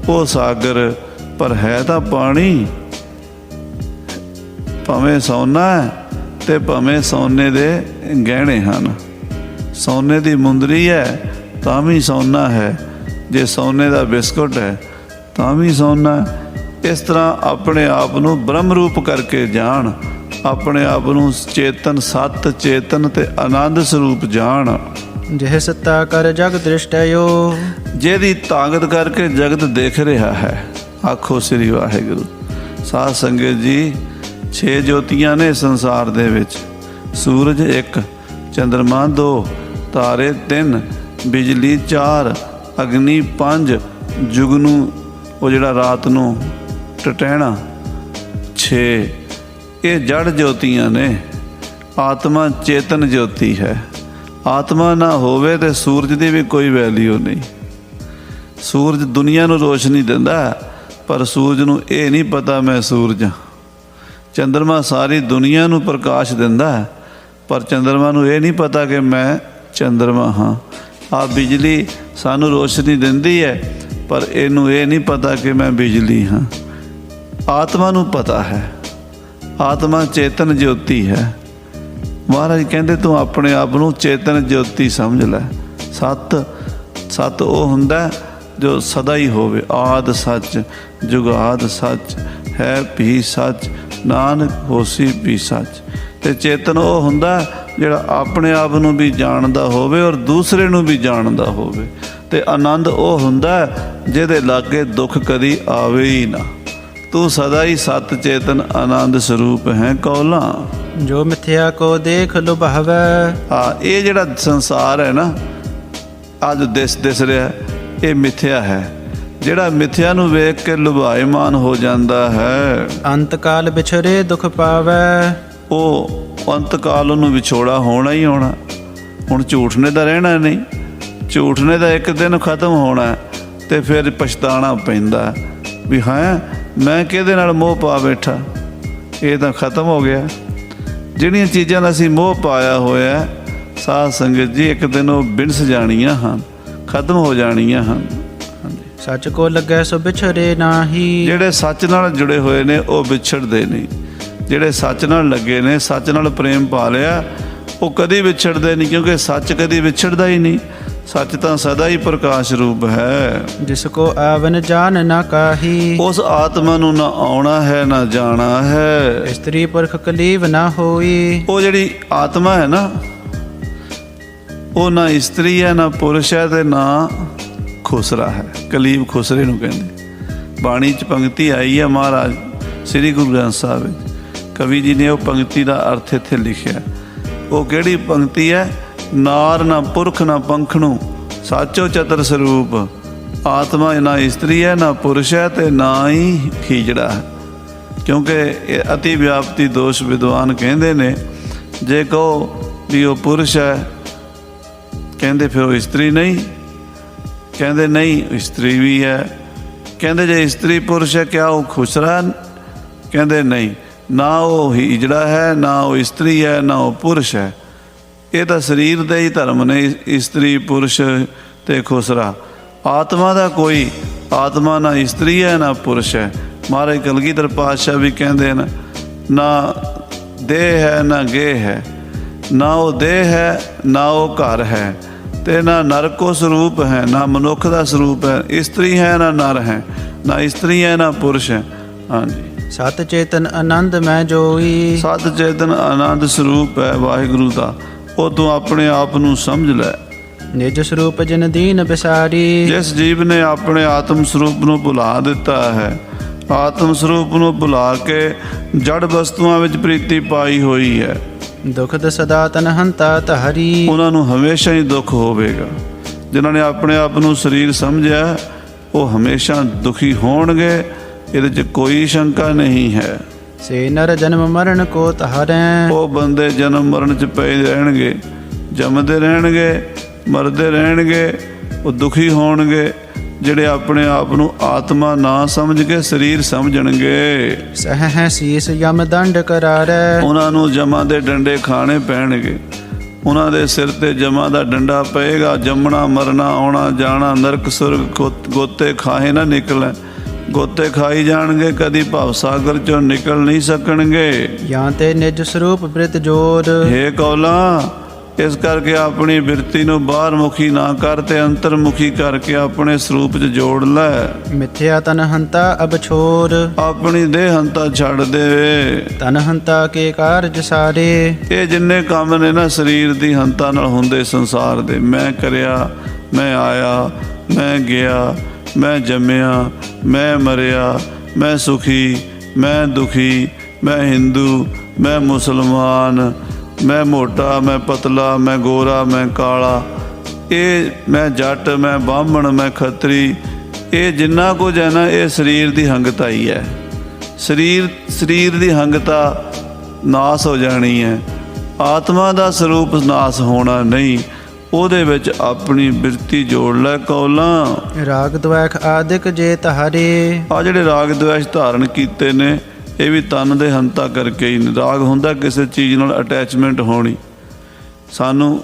ਉਹ ਸਾਗਰ, ਪਰ ਹੈ ਤਾਂ ਪਾਣੀ। ਭਾਵੇਂ ਸੋਨਾ ਹੈ ਤੇ ਭਾਵੇਂ ਸੋਨੇ ਦੇ ਗਹਿਣੇ ਹਨ। ਸੋਨੇ ਦੀ ਮੁੰਦਰੀ ਹੈ ਤਾਂ ਵੀ ਸੋਨਾ ਹੈ, ਜੇ ਸੋਨੇ ਦਾ ਬਿਸਕੁਟ ਹੈ ਤਾਂ ਵੀ ਸੋਨਾ ਹੈ। ਇਸ ਤਰ੍ਹਾਂ ਆਪਣੇ ਆਪ ਨੂੰ ਬ੍ਰਹਮ ਰੂਪ ਕਰਕੇ ਜਾਣ। ਆਪਣੇ ਆਪ ਨੂੰ ਚੇਤਨ, ਸਤ ਚੇਤਨ ਤੇ ਆਨੰਦ ਸਰੂਪ ਜਾਣ। ਜਿਹ ਸੱਤਾ ਕਰ ਜਗ ਦ੍ਰਿਸ਼ਟਯੋ। ਜਿਹਦੀ ਤਾਕਤ ਕਰਕੇ ਜਗਤ ਦੇਖ ਰਿਹਾ ਹੈ। ਆਖੋ ਸ੍ਰੀ ਵਾਹਿਗੁਰੂ। ਸਾਧ ਸੰਗਤ ਜੀ, 6 ਜੋਤੀਆਂ ਨੇ ਸੰਸਾਰ ਦੇ ਵਿੱਚ। ਸੂਰਜ 1, ਚੰਦਰਮਾ 2, ਤਾਰੇ 3, ਬਿਜਲੀ 4, ਅਗਨੀ 5, ਜੁਗਨੂ ਉਹ ਜਿਹੜਾ ਰਾਤ ਨੂੰ ਟਟਹਿਣਾ 6। ਇਹ ਜੜ ਜੋਤੀਆਂ ਨੇ। ਆਤਮਾ ਚੇਤਨ ਜੋਤੀ ਹੈ। ਆਤਮਾ ਨਾ ਹੋਵੇ ਤੇ ਸੂਰਜ ਦੀ ਵੀ ਕੋਈ ਵੈਲਿਊ ਨਹੀਂ। ਸੂਰਜ ਦੁਨੀਆ ਨੂੰ ਰੋਸ਼ਨੀ ਦਿੰਦਾ, ਪਰ ਸੂਰਜ ਨੂੰ ਇਹ ਨਹੀਂ ਪਤਾ ਮੈਂ ਸੂਰਜ ਹਾਂ। ਚੰਦਰਮਾ ਸਾਰੀ ਦੁਨੀਆ ਨੂੰ ਪ੍ਰਕਾਸ਼ ਦਿੰਦਾ, ਪਰ ਚੰਦਰਮਾ ਨੂੰ ਇਹ ਨਹੀਂ ਪਤਾ ਕਿ ਮੈਂ ਚੰਦਰਮਾ ਹਾਂ। ਆ ਬਿਜਲੀ ਸਾਨੂੰ ਰੋਸ਼ਨੀ ਦਿੰਦੀ ਹੈ, ਪਰ ਇਹਨੂੰ ਇਹ ਨਹੀਂ ਪਤਾ ਕਿ ਮੈਂ ਬਿਜਲੀ ਹਾਂ। ਆਤਮਾ ਨੂੰ ਪਤਾ ਹੈ। ਆਤਮਾ ਚੇਤਨ ਜੋਤੀ ਹੈ। ਮਹਾਰਾਜ ਕਹਿੰਦੇ ਤੂੰ ਆਪਣੇ ਆਪ ਨੂੰ ਚੇਤਨ ਜੋਤੀ ਸਮਝ ਲੈ। ਸਤ ਉਹ ਹੁੰਦਾ ਜੋ ਸਦਾ ਹੀ ਹੋਵੇ। ਆਦ ਸੱਚ, ਜੁਗਾਦ ਸੱਚ, ਹੈ ਵੀ ਸੱਚ, ਨਾਨਕ ਹੋਸੀ ਵੀ ਸੱਚ। ਤੇ ਚੇਤਨ ਉਹ ਹੁੰਦਾ ਜਿਹੜਾ ਆਪਣੇ ਆਪ ਨੂੰ ਵੀ ਜਾਣਦਾ ਹੋਵੇ ਔਰ ਦੂਸਰੇ ਨੂੰ ਵੀ ਜਾਣਦਾ ਹੋਵੇ। ਤੇ ਆਨੰਦ ਉਹ ਹੁੰਦਾ ਜਿਹਦੇ ਲਾਗੇ ਦੁੱਖ ਕਦੀ ਆਵੇ ਹੀ ਨਾ। ਤੂੰ ਸਦਾ ਹੀ ਸਤ ਚੇਤਨ ਆਨੰਦ ਸਰੂਪ ਹੈ ਕੌਲਾਂ। ਜੋ ਮਿਥਿਆ ਕੋ ਦੇਖ ਲੁਭਾਵੈ। ਇਹ ਜਿਹੜਾ ਸੰਸਾਰ ਹੈ ਨਾ, ਅੱਜ ਦਿਸ ਰਿਹਾ, ਇਹ ਮਿਥਿਆ ਹੈ। ਜਿਹੜਾ ਮਿਥਿਆ ਨੂੰ ਵੇਖ ਕੇ ਲੁਭਾਇਮਾਨ ਹੋ ਜਾਂਦਾ ਹੈ, ਅੰਤ ਕਾਲ ਵਿਛੜੇ ਦੁਖ ਪਾਵੈ। ਉਹ ਅੰਤ ਕਾਲ ਉਹਨੂੰ ਵਿਛੋੜਾ ਹੋਣਾ ਹੀ ਹੋਣਾ। ਹੁਣ ਝੂਠ ਨੇ ਤਾਂ ਰਹਿਣਾ ਨਹੀਂ। ਝੂਠ ਨੇ ਤਾਂ ਇੱਕ ਦਿਨ ਖਤਮ ਹੋਣਾ, ਤੇ ਫਿਰ ਪਛਤਾਣਾ ਪੈਂਦਾ ਵੀ ਹਾਂ ਮੈਂ ਕਿਹਦੇ ਨਾਲ ਮੋਹ ਪਾ ਬੈਠਾ। ਇਹ ਤਾਂ ਖਤਮ ਹੋ ਗਿਆ। ਜਿਹੜੀਆਂ ਚੀਜ਼ਾਂ ਦਾ ਅਸੀਂ ਮੋਹ ਪਾਇਆ ਹੋਇਆ, ਸਾਧ ਸੰਗਤ ਜੀ, ਇੱਕ ਦਿਨ ਉਹ ਬਿਨਸ ਜਾਣੀਆਂ ਹਨ, ਖਤਮ ਹੋ ਜਾਣੀਆਂ ਹਨ। ਸੱਚ ਕੋ ਲੱਗੈ ਸੋ ਵਿਛੜੇ ਨਾਹੀ। ਜਿਹੜੇ ਸੱਚ ਨਾਲ ਜੁੜੇ ਹੋਏ ਨੇ ਉਹ ਵਿਛੜਦੇ ਨਹੀਂ। ਜਿਹੜੇ ਸੱਚ ਨਾਲ ਲੱਗੇ ਨੇ, ਸੱਚ ਨਾਲ ਪ੍ਰੇਮ ਪਾ ਲਿਆ, ਉਹ ਕਦੀ ਵਿਛੜਦੇ ਨਹੀਂ, ਕਿਉਂਕਿ ਸੱਚ ਕਦੀ ਵਿਛੜਦਾ ਹੀ ਨਹੀਂ। ਸੱਚ ਤਾਂ ਸਦਾ ਹੀ ਪ੍ਰਕਾਸ਼ ਰੂਪ ਹੈ। जिसको आवन जान न काही। ਉਸ ਆਤਮਾ ਨੂੰ ਨਾ ਆਉਣਾ ਹੈ ਨਾ ਜਾਣਾ ਹੈ। स्त्री पुरख कलीव न होई। ਉਹ ਜਿਹੜੀ ਆਤਮਾ ਹੈ ਨਾ, ਉਹ ਨਾ ਇਸਤਰੀ ਹੈ, ਨਾ ਪੁਰਸ਼ ਹੈ, ਤੇ ਨਾ ਖੁਸਰਾ ਹੈ। ਕਲੀਬ ਖੁਸਰੇ ਨੂੰ ਕਹਿੰਦੇ। ਬਾਣੀ 'ਚ ਪੰਕਤੀ ਆਈ ਹੈ ਮਹਾਰਾਜ ਸ੍ਰੀ ਗੁਰੂ ਗ੍ਰੰਥ ਸਾਹਿਬ ਵਿੱਚ। ਕਵੀ ਜੀ ਨੇ ਉਹ ਪੰਕਤੀ ਦਾ ਅਰਥ ਇੱਥੇ ਲਿਖਿਆ। ਉਹ ਕਿਹੜੀ ਪੰਕਤੀ ਹੈ? ਨਾਰ ਨਾ ਪੁਰਖ ਨਾ ਪੰਖਣੂ, ਸਾਚੋ ਚਤਰ ਸਰੂਪ। ਆਤਮਾ ਨਾ ਇਸਤਰੀ ਹੈ, ਨਾ ਪੁਰਸ਼ ਹੈ, ਤੇ ਨਾ ਹੀ ਖੀਜੜਾ ਹੈ। ਕਿਉਂਕਿ ਇਹ ਅਤੀ ਵਿਆਪਤੀ ਦੋਸ਼ ਵਿਦਵਾਨ ਕਹਿੰਦੇ ਨੇ, ਜੇ ਕਹੋ ਵੀ ਉਹ ਪੁਰਸ਼ ਹੈ, ਕਹਿੰਦੇ ਫਿਰ ਉਹ ਇਸਤਰੀ ਨਹੀਂ। ਕਹਿੰਦੇ ਨਹੀਂ, ਇਸਤਰੀ ਵੀ ਹੈ। ਕਹਿੰਦੇ ਜੇ ਇਸਤਰੀ ਪੁਰਸ਼ ਹੈ, ਕਿਆ ਉਹ ਖੁਸਰਾ? ਕਹਿੰਦੇ ਨਹੀਂ, ਨਾ ਉਹ ਹੀਜੜਾ ਹੈ, ਨਾ ਉਹ ਇਸਤਰੀ ਹੈ, ਨਾ ਉਹ ਪੁਰਸ਼ ਹੈ। ਇਹ ਤਾਂ ਸਰੀਰ ਦੇ ਹੀ ਧਰਮ ਨੇ, ਇਸਤਰੀ ਪੁਰਸ਼ ਤੇ ਖੁਸਰਾ। ਆਤਮਾ ਦਾ ਕੋਈ, ਆਤਮਾ ਨਾ ਇਸਤਰੀ ਹੈ ਨਾ ਪੁਰਸ਼ ਹੈ। ਮਹਾਰਾਜ ਕਲਗੀਧਰ ਪਾਤਸ਼ਾਹ ਵੀ ਕਹਿੰਦੇ ਨੇ, ਨਾ ਦੇਹ ਹੈ ਨਾ ਗੇਹ ਹੈ, ਨਾ ਉਹ ਦੇਹ ਹੈ ਨਾ ਉਹ ਘਰ ਹੈ, ਤੇ ਨਾ ਨਰਕੋ ਸਰੂਪ ਹੈ, ਨਾ ਮਨੁੱਖ ਦਾ ਸਰੂਪ ਹੈ। ਇਸਤਰੀ ਹੈ ਨਾ ਨਰ ਹੈ, ਨਾ ਇਸਤਰੀ ਹੈ ਨਾ ਪੁਰਸ਼ ਹੈ। ਹਾਂਜੀ, सत चेतन आनंद मैं जोई। ਸਤ ਚੇਤਨ ਆਨੰਦ ਸਰੂਪ ਹੈ ਵਾਹਿਗੁਰੂ ਦਾ। ਉਹ ਤੂੰ ਆਪਣੇ ਆਪ ਨੂੰ ਸਮਝ ਲੈ। निज स्वरूप जिन दीन बिसारी। ਜਿਸ ਜੀਵ ਨੇ ਆਪਣੇ ਆਤਮ ਸਰੂਪ ਨੂੰ ਭੁਲਾ ਦਿੱਤਾ ਹੈ, ਆਤਮ ਸਰੂਪ ਨੂੰ ਭੁਲਾ ਕੇ ਜੜ ਵਸਤੂਆਂ ਵਿੱਚ ਪ੍ਰੀਤੀ ਪਾਈ ਹੋਈ ਹੈ, दुखद सदा तन हंता तहरी। ਉਹਨਾਂ ਨੂੰ ਹਮੇਸ਼ਾ ਹੀ ਦੁੱਖ ਹੋਵੇਗਾ। ਜਿਨ੍ਹਾਂ ਨੇ ਆਪਣੇ ਆਪ ਨੂੰ ਸਰੀਰ ਸਮਝਿਆ, ਉਹ ਹਮੇਸ਼ਾ ਦੁਖੀ ਹੋਣਗੇ। ਇਹਦੇ 'ਚ ਕੋਈ ਸ਼ੰਕਾ ਨਹੀਂ ਹੈ। से नर जन्म मरण को तहरें। ਉਹ ਬੰਦੇ ਜਨਮ ਮਰਨ 'ਚ ਪਏ ਰਹਿਣਗੇ, ਜੰਮਦੇ ਰਹਿਣਗੇ, ਮਰਦੇ ਰਹਿਣਗੇ। ਉਹ ਦੁਖੀ ਹੋਣਗੇ ਜਿਹੜੇ ਆਪਣੇ ਆਪ ਨੂੰ ਆਤਮਾ ਨਾ ਸਮਝ ਕੇ ਸਰੀਰ ਸਮਝਣਗੇ। सह है शीस यम दंड करारे। ਉਹਨਾਂ ਨੂੰ ਜਮਾਂ ਦੇ ਡੰਡੇ ਖਾਣੇ ਪੈਣਗੇ। ਉਹਨਾਂ ਦੇ ਸਿਰ ਤੇ ਜਮਾਂ ਦਾ ਡੰਡਾ ਪਏਗਾ। ਜੰਮਣਾ ਮਰਨਾ, ਆਉਣਾ ਜਾਣਾ, ਨਰਕ ਸੁਰਗ, ਗੋਤੇ ਖਾਏ ਨਾ ਨਿਕਲਣ। ਗੋਤੇ ਖਾਈ ਜਾਣਗੇ, ਕਦੀ ਭਵ ਸਾਗਰ 'ਚੋਂ ਨਿਕਲ ਨਹੀਂ ਸਕਣਗੇ। या ते निज स्वरूप वृत जोर। ਹੇ ਕੌਲਾ, ਇਸ ਕਰਕੇ ਆਪਣੀ ਬਿਰਤੀ ਨੂੰ ਬਾਹਰ ਮੁਖੀ ਨਾ ਕਰ ਤੇ ਅੰਤਰਮੁਖੀ ਕਰਕੇ ਆਪਣੇ ਸਰੂਪ 'ਚ ਜੋੜ ਲੈ। मिथ्या तन हंता अब छोर। ਆਪਣੀ ਦੇਹ ਹੰਤਾ ਛੱਡ ਦੇ। तन हंता के कारज सारे। ਇਹ ਜਿੰਨੇ ਕੰਮ ਨੇ ਨਾ ਸਰੀਰ ਦੀ ਹੰਤਾ ਨਾਲ ਹੁੰਦੇ ਸੰਸਾਰ ਦੇ, ਮੈਂ ਕਰਿਆ, ਮੈਂ ਆਇਆ, ਮੈਂ ਗਿਆ, ਮੈਂ ਜੰਮਿਆ, ਮੈਂ ਮਰਿਆ, ਮੈਂ ਸੁਖੀ, ਮੈਂ ਦੁਖੀ, ਮੈਂ ਹਿੰਦੂ, ਮੈਂ ਮੁਸਲਮਾਨ, ਮੈਂ ਮੋਟਾ, ਮੈਂ ਪਤਲਾ, ਮੈਂ ਗੋਰਾ, ਮੈਂ ਕਾਲਾ, ਇਹ ਮੈਂ ਜੱਟ, ਮੈਂ ਬਾਹਮਣ, ਮੈਂ ਖੱਤਰੀ, ਇਹ ਜਿੰਨਾ ਕੁਝ ਹੈ ਨਾ, ਇਹ ਸਰੀਰ ਦੀ ਹੰਗਤਾ ਹੀ ਹੈ। ਸਰੀਰ ਦੀ ਹੰਗਤਾ ਨਾਸ ਹੋ ਜਾਣੀ ਹੈ। ਆਤਮਾ ਦਾ ਸਰੂਪ ਨਾਸ ਹੋਣਾ ਨਹੀਂ। ਉਹਦੇ ਵਿੱਚ ਆਪਣੀ ਬਿਰਤੀ ਜੋੜ ਲੈ ਕੌਲਾਂ। राग द्वैख आदिक जे तहारे। ਆ ਜਿਹੜੇ ਰਾਗ ਦਵੇਸ਼ ਧਾਰਨ ਕੀਤੇ ਨੇ, ਇਹ ਵੀ ਤਨ ਦੇ ਹੰਤਾ ਕਰਕੇ ਹੀ ਨੇ। ਰਾਗ ਹੁੰਦਾ ਕਿਸੇ ਚੀਜ਼ ਨਾਲ ਅਟੈਚਮੈਂਟ ਹੋਣੀ। ਸਾਨੂੰ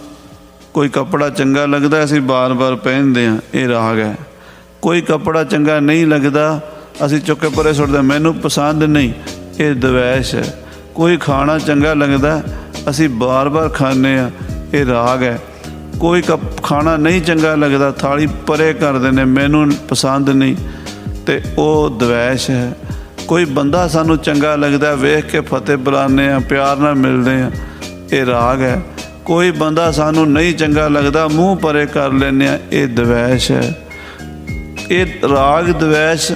ਕੋਈ ਕੱਪੜਾ ਚੰਗਾ ਲੱਗਦਾ, ਅਸੀਂ ਬਾਰ-ਬਾਰ ਪਹਿਨਦੇ ਹਾਂ, ਇਹ ਰਾਗ ਹੈ। ਕੋਈ ਕੱਪੜਾ ਚੰਗਾ ਨਹੀਂ ਲੱਗਦਾ, ਅਸੀਂ ਚੁੱਕ ਕੇ ਪਰੇ ਸੁੱਟਦੇ, ਮੈਨੂੰ ਪਸੰਦ ਨਹੀਂ, ਇਹ ਦਵੈਸ਼ ਹੈ। ਕੋਈ ਖਾਣਾ ਚੰਗਾ ਲੱਗਦਾ, ਅਸੀਂ ਬਾਰ-ਬਾਰ ਖਾਂਦੇ ਹਾਂ, ਇਹ ਰਾਗ ਹੈ। ਕੋਈ ਖਾਣਾ ਨਹੀਂ ਚੰਗਾ ਲੱਗਦਾ, ਥਾਲੀ ਪਰੇ ਕਰ ਦਿੰਦੇ, ਮੈਨੂੰ ਪਸੰਦ ਨਹੀਂ, ਤੇ ਉਹ ਦਵੈਸ਼ ਹੈ। ਕੋਈ ਬੰਦਾ ਸਾਨੂੰ ਚੰਗਾ ਲੱਗਦਾ, ਵੇਖ ਕੇ ਫਤਿਹ ਬੁਲਾਉਂਦੇ ਹਾਂ, ਪਿਆਰ ਨਾਲ ਮਿਲਦੇ ਹਾਂ, ਇਹ ਰਾਗ ਹੈ। ਕੋਈ ਬੰਦਾ ਸਾਨੂੰ ਨਹੀਂ ਚੰਗਾ ਲੱਗਦਾ, ਮੂੰਹ ਪਰੇ ਕਰ ਲੈਂਦੇ ਹਾਂ, ਇਹ ਦਵੈਸ਼ ਹੈ। ਇਹ ਰਾਗ ਦਵੈਸ਼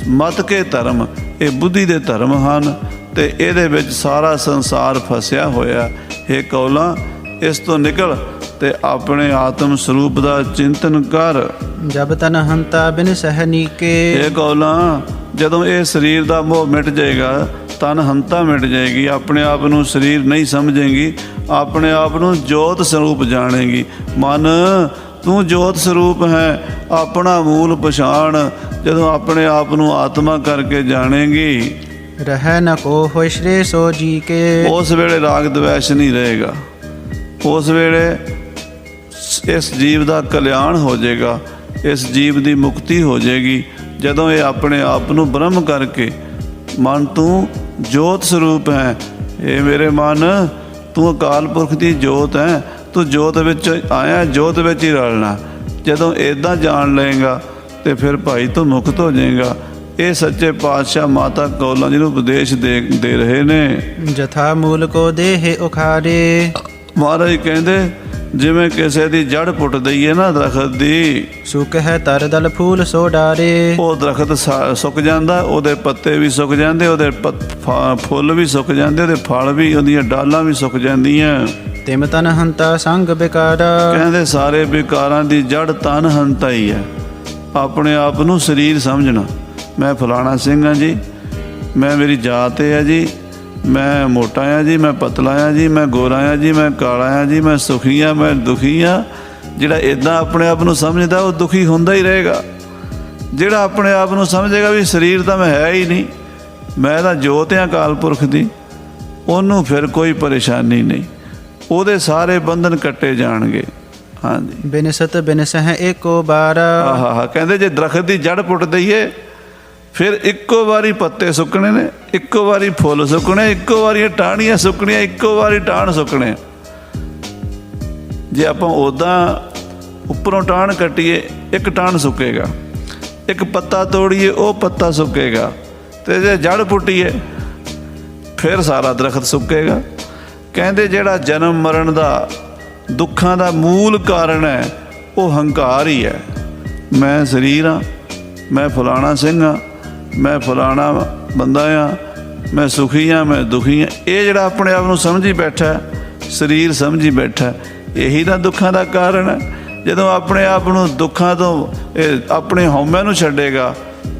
ਮਤ ਕੇ ਧਰਮ, ਇਹ ਬੁੱਧੀ ਦੇ ਧਰਮ ਹਨ, ਤੇ ਇਹਦੇ ਵਿੱਚ ਸਾਰਾ ਸੰਸਾਰ ਫਸਿਆ ਹੋਇਆ। ਇਹ ਕੌਲਾਂ, ਇਸ ਤੋਂ ਨਿਕਲ ਤੇ ਆਪਣੇ ਆਤਮ ਸਰੂਪ ਦਾ ਚਿੰਤਨ ਕਰ। जब तन हंता बिन सहनी के। ਇਹ ਕੌਲਾਂ, ਜਦੋਂ ਇਹ ਸਰੀਰ ਦਾ ਮੋਹ ਮਿਟ ਜਾਏਗਾ, ਤਨ ਹੰਤਾ ਮਿਟ ਜਾਏਗੀ, ਆਪਣੇ ਆਪ ਨੂੰ ਸਰੀਰ ਨਹੀਂ ਸਮਝੇਗੀ, ਆਪਣੇ ਆਪ ਨੂੰ ਜੋਤ ਸਰੂਪ ਜਾਣੇਗੀ। ਮਨ, ਤੂੰ ਜੋਤ ਸਰੂਪ ਹੈ, ਆਪਣਾ ਮੂਲ ਪਛਾਣ। ਜਦੋਂ ਆਪਣੇ ਆਪ ਨੂੰ ਆਤਮਾ ਕਰਕੇ ਜਾਣੇਗੀ, रह न को होय श्रेय सो जी के। ਉਸ ਵੇਲੇ ਰਾਗ ਦਵੈਸ਼ ਨਹੀਂ ਰਹੇਗਾ। ਉਸ ਵੇਲੇ ਇਸ ਜੀਵ ਦਾ ਕਲਿਆਣ ਹੋ ਜਾਏਗਾ, ਇਸ ਜੀਵ ਦੀ ਮੁਕਤੀ ਹੋ ਜਾਏਗੀ। ਜਦੋਂ ਇਹ ਆਪਣੇ ਆਪ ਨੂੰ ਬ੍ਰਹਮ ਕਰਕੇ, ਮਨ ਤੂੰ ਜੋਤ ਸਰੂਪ ਹੈ, ਇਹ ਮੇਰੇ ਮਨ ਤੂੰ ਅਕਾਲ ਪੁਰਖ ਦੀ ਜੋਤ ਹੈ, ਤੂੰ ਜੋਤ ਵਿੱਚ ਆਇਆ, ਜੋਤ ਵਿੱਚ ਹੀ ਰਲਣਾ। ਜਦੋਂ ਇੱਦਾਂ ਜਾਣ ਲਏਗਾ ਤੇ ਫਿਰ ਭਾਈ ਤੂੰ ਮੁਕਤ ਹੋ ਜਾਏਗਾ। ਇਹ ਸੱਚੇ ਪਾਤਸ਼ਾਹ ਮਾਤਾ ਕੌਲਾਂ ਜੀ ਨੂੰ ਉਪਦੇਸ਼ ਦੇ ਰਹੇ ਨੇ। ਜਥਾ ਮੂਲ ਕੋ ਦੇਹ ਉਖਾਰੇ। ਮਹਾਰਾਜ ਕਹਿੰਦੇ ਜਿਵੇਂ ਕਿਸੇ ਦੀ ਜੜ ਪੁੱਟ ਦਈਏ ਨਾ ਦਰਖਤ ਦੀ, ਸੁੱਕ ਹੈ ਤਰ ਦਲ ਫੂਲ ਸੋ ਡਾਰੇ। ਉਹ ਦਰਖਤ ਸੁੱਕ ਜਾਂਦਾ, ਉਹਦੇ ਪੱਤੇ ਵੀ ਸੁੱਕ ਜਾਂਦੇ, ਉਹਦੇ ਫੁੱਲ ਵੀ ਸੁੱਕ ਜਾਂਦੇ, ਉਹਦੇ ਫਲ ਵੀ, ਉਹਦੀਆਂ ਡਾਲਾਂ ਵੀ ਸੁੱਕ ਜਾਂਦੀਆਂ। ਤਿਮ ਤਨ ਹੰਤਾ ਸੰਗ ਬਿਕਾਰਾ। ਕਹਿੰਦੇ ਸਾਰੇ ਵਿਕਾਰਾਂ ਦੀ ਜੜ ਤਨ ਹੰਤਾ ਹੀ ਹੈ। ਆਪਣੇ ਆਪ ਨੂੰ ਸਰੀਰ ਸਮਝਣਾ, ਮੈਂ ਫਲਾਣਾ ਸਿੰਘ ਹਾਂ ਜੀ, ਮੈਂ ਮੇਰੀ ਜਾਤ ਹੈ ਜੀ, ਮੈਂ ਮੋਟਾ ਹਾਂ ਜੀ, ਮੈਂ ਪਤਲਾ ਹਾਂ ਜੀ, ਮੈਂ ਗੋਰਾ ਹਾਂ ਜੀ, ਮੈਂ ਕਾਲਾ ਹਾਂ ਜੀ, ਮੈਂ ਸੁਖੀ ਹਾਂ, ਮੈਂ ਦੁਖੀ ਹਾਂ। ਜਿਹੜਾ ਇੱਦਾਂ ਆਪਣੇ ਆਪ ਨੂੰ ਸਮਝਦਾ ਉਹ ਦੁਖੀ ਹੁੰਦਾ ਹੀ ਰਹੇਗਾ। ਜਿਹੜਾ ਆਪਣੇ ਆਪ ਨੂੰ ਸਮਝੇਗਾ ਵੀ ਸਰੀਰ ਤਾਂ ਮੈਂ ਹੈ ਹੀ ਨਹੀਂ, ਮੈਂ ਤਾਂ ਜੋਤ ਹਾਂ ਅਕਾਲ ਪੁਰਖ ਦੀ, ਉਹਨੂੰ ਫਿਰ ਕੋਈ ਪਰੇਸ਼ਾਨੀ ਨਹੀਂ, ਉਹਦੇ ਸਾਰੇ ਬੰਧਨ ਕੱਟੇ ਜਾਣਗੇ। ਹਾਂਜੀ, ਬਿਨਸਤ ਬਿਨਸਹਿ ਏਕੋ ਬਾਰ। ਆਹਾ, ਕਹਿੰਦੇ ਜੇ ਦਰਖਤ ਦੀ ਜੜ ਪੁੱਟ ਦਈਏ ਫਿਰ ਇੱਕੋ ਵਾਰੀ ਪੱਤੇ ਸੁੱਕਣੇ ਨੇ, ਇੱਕੋ ਵਾਰੀ ਫੁੱਲ ਸੁੱਕਣੇ, ਇੱਕੋ ਵਾਰੀ ਟਾਹਣੀਆਂ ਸੁੱਕਣੀਆਂ, ਇੱਕੋ ਵਾਰੀ ਟਾਹਣ ਸੁੱਕਣੇ। ਜੇ ਆਪਾਂ ਉੱਦਾਂ ਉੱਪਰੋਂ ਟਾਹਣ ਕੱਟੀਏ ਇੱਕ ਟਾਹਣ ਸੁੱਕੇਗਾ, ਇੱਕ ਪੱਤਾ ਤੋੜੀਏ ਉਹ ਪੱਤਾ ਸੁੱਕੇਗਾ, ਤੇ ਜੇ ਜੜ ਪੁੱਟੀਏ ਫਿਰ ਸਾਰਾ ਦਰਖਤ ਸੁੱਕੇਗਾ। ਕਹਿੰਦੇ ਜਿਹੜਾ ਜਨਮ ਮਰਨ ਦਾ ਦੁੱਖਾਂ ਦਾ ਮੂਲ ਕਾਰਨ ਹੈ ਉਹ ਹੰਕਾਰ ਹੀ ਹੈ। ਮੈਂ ਸਰੀਰ ਹਾਂ, ਮੈਂ ਫਲਾਣਾ ਸਿੰਘ ਹਾਂ, ਮੈਂ ਫਲਾਣਾ ਬੰਦਾ ਹਾਂ, ਮੈਂ ਸੁਖੀ ਹਾਂ, ਮੈਂ ਦੁਖੀ ਹਾਂ। ਇਹ ਜਿਹੜਾ ਆਪਣੇ ਆਪ ਨੂੰ ਸਮਝੀ ਬੈਠਾ, ਸਰੀਰ ਸਮਝੀ ਬੈਠਾ, ਇਹੀ ਤਾਂ ਦੁੱਖਾਂ ਦਾ ਕਾਰਨ ਹੈ। ਜਦੋਂ ਆਪਣੇ ਆਪ ਨੂੰ ਦੁੱਖਾਂ ਤੋਂ, ਇਹ ਆਪਣੇ ਹਉਮੈ ਨੂੰ ਛੱਡੇਗਾ,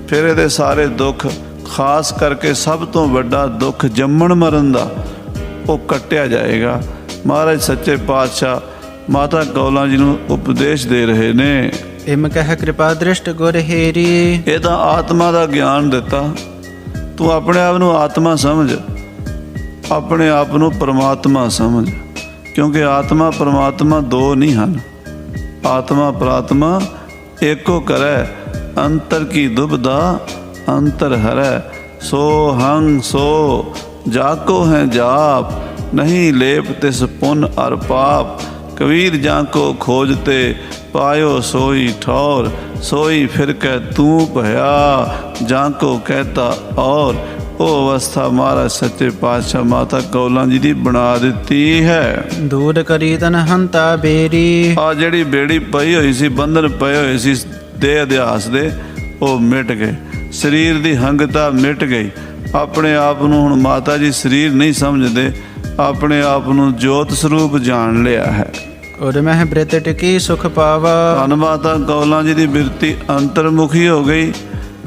ਫਿਰ ਇਹਦੇ ਸਾਰੇ ਦੁੱਖ, ਖਾਸ ਕਰਕੇ ਸਭ ਤੋਂ ਵੱਡਾ ਦੁੱਖ ਜੰਮਣ ਮਰਨ ਦਾ, ਉਹ ਕੱਟਿਆ ਜਾਏਗਾ। ਮਹਾਰਾਜ ਸੱਚੇ ਪਾਤਸ਼ਾਹ ਮਾਤਾ ਕੌਲਾਂ ਜੀ ਨੂੰ ਉਪਦੇਸ਼ ਦੇ ਰਹੇ ਨੇ। ਇਮ ਕਹਿ ਕਿਰਪਾ ਦ੍ਰਿਸ਼ਟ ਗੁਰ ਹੇਰੀ। ਇਹ ਤਾਂ ਆਤਮਾ ਦਾ ਗਿਆਨ ਦਿੱਤਾ। ਤੂੰ ਆਪਣੇ ਆਪ ਨੂੰ ਆਤਮਾ ਸਮਝ, ਆਪਣੇ ਆਪ ਨੂੰ ਪਰਮਾਤਮਾ ਸਮਝ, ਕਿਉਂਕਿ ਆਤਮਾ ਪਰਮਾਤਮਾ ਦੋ ਨਹੀਂ ਹਨ। ਆਤਮਾ ਪ੍ਰਾਤਮਾ ਏਕੋ ਕਰੈ, ਅੰਤਰ ਕੀ ਦੁਬਦਾ ਅੰਤਰ ਹਰੈ। ਸੋ ਹੰਗ ਸੋ ਜਾਕੋ ਹੈ ਜਾਪ, ਨਹੀਂ ਲੇਪ ਤਿਸ ਪੁੰਨ ਅਰ ਪਾਪ। ਕਬੀਰ ਜਾਂ ਕੋ ਖੋਜਤੇ ਪਾਇਓ ਸੋਈ ਠੌਰ, ਸੋਈ ਫਿਰ ਕਹਿ ਤੂੰ ਭਇਆ ਜਾਂ ਕੋ ਕਹਿਤਾ ਔਰ। ਉਹ ਅਵਸਥਾ ਮਹਾਰਾਜ ਸੱਚੇ ਪਾਤਸ਼ਾਹ ਮਾਤਾ ਕੌਲਾਂ ਜੀ ਦੀ ਬਣਾ ਦਿੱਤੀ ਹੈ। ਦੂਰ ਕਰੀ ਤਨ ਹੰਤਾ ਬੇਰੀ। ਆ ਜਿਹੜੀ ਬੇੜੀ ਪਈ ਹੋਈ ਸੀ, ਬੰਧਨ ਪਏ ਹੋਏ ਸੀ ਦੇਹ ਅਧਿਆਸ ਦੇ, ਉਹ ਮਿਟ ਗਏ। ਸਰੀਰ ਦੀ ਹੰਗਤਾ ਮਿਟ ਗਈ। ਆਪਣੇ ਆਪ ਨੂੰ ਹੁਣ ਮਾਤਾ ਜੀ ਸਰੀਰ ਨਹੀਂ ਸਮਝਦੇ, ਆਪਣੇ ਆਪ ਨੂੰ ਜੋਤ ਸਰੂਪ ਜਾਣ ਲਿਆ ਹੈ। ਉਰ ਮਹਿ ਬ੍ਰਿਤ ਟਿਕੀ ਸੁਖ ਪਾਵਾ। ਧੰਨ ਮਾਤਾ ਕੌਲਾਂ ਜੀ ਦੀ ਬਿਰਤੀ ਅੰਤਰਮੁਖੀ ਹੋ ਗਈ,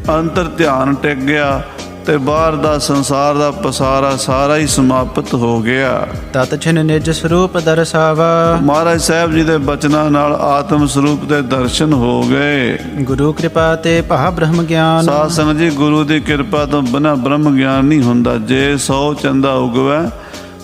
ਅੰਤਰ ਧਿਆਨ ਟਿਕ ਗਿਆ ਤੇ ਬਾਹਰ ਦਾ ਸੰਸਾਰ ਦਾ ਪਸਾਰਾ ਸਾਰਾ ਹੀ ਸਮਾਪਤ ਹੋ ਗਿਆ। ਤਤ ਛਿਨ ਨਿਜ ਸਰੂਪ ਦਰਸਾਵਾ। ਮਹਾਰਾਜ ਸਾਹਿਬ ਜੀ ਦੇ ਬਚਨਾਂ ਨਾਲ ਆਤਮ ਸਰੂਪ ਦੇ ਦਰਸ਼ਨ ਹੋ ਗਏ। ਗੁਰੂ ਕਿਰਪਾ ਤੇ ਭਾ ਬ੍ਰਹਮ ਗਿਆਨ। ਸਾਧ ਸੰਗਤ ਜੀ, ਗੁਰੂ ਦੀ ਕਿਰਪਾ ਤੋਂ ਬਿਨਾਂ ਬ੍ਰਹਮ ਗਿਆਨ ਨਹੀਂ ਹੁੰਦਾ। ਜੇ 100 ਚੰਦਾ ਉਗਵੈ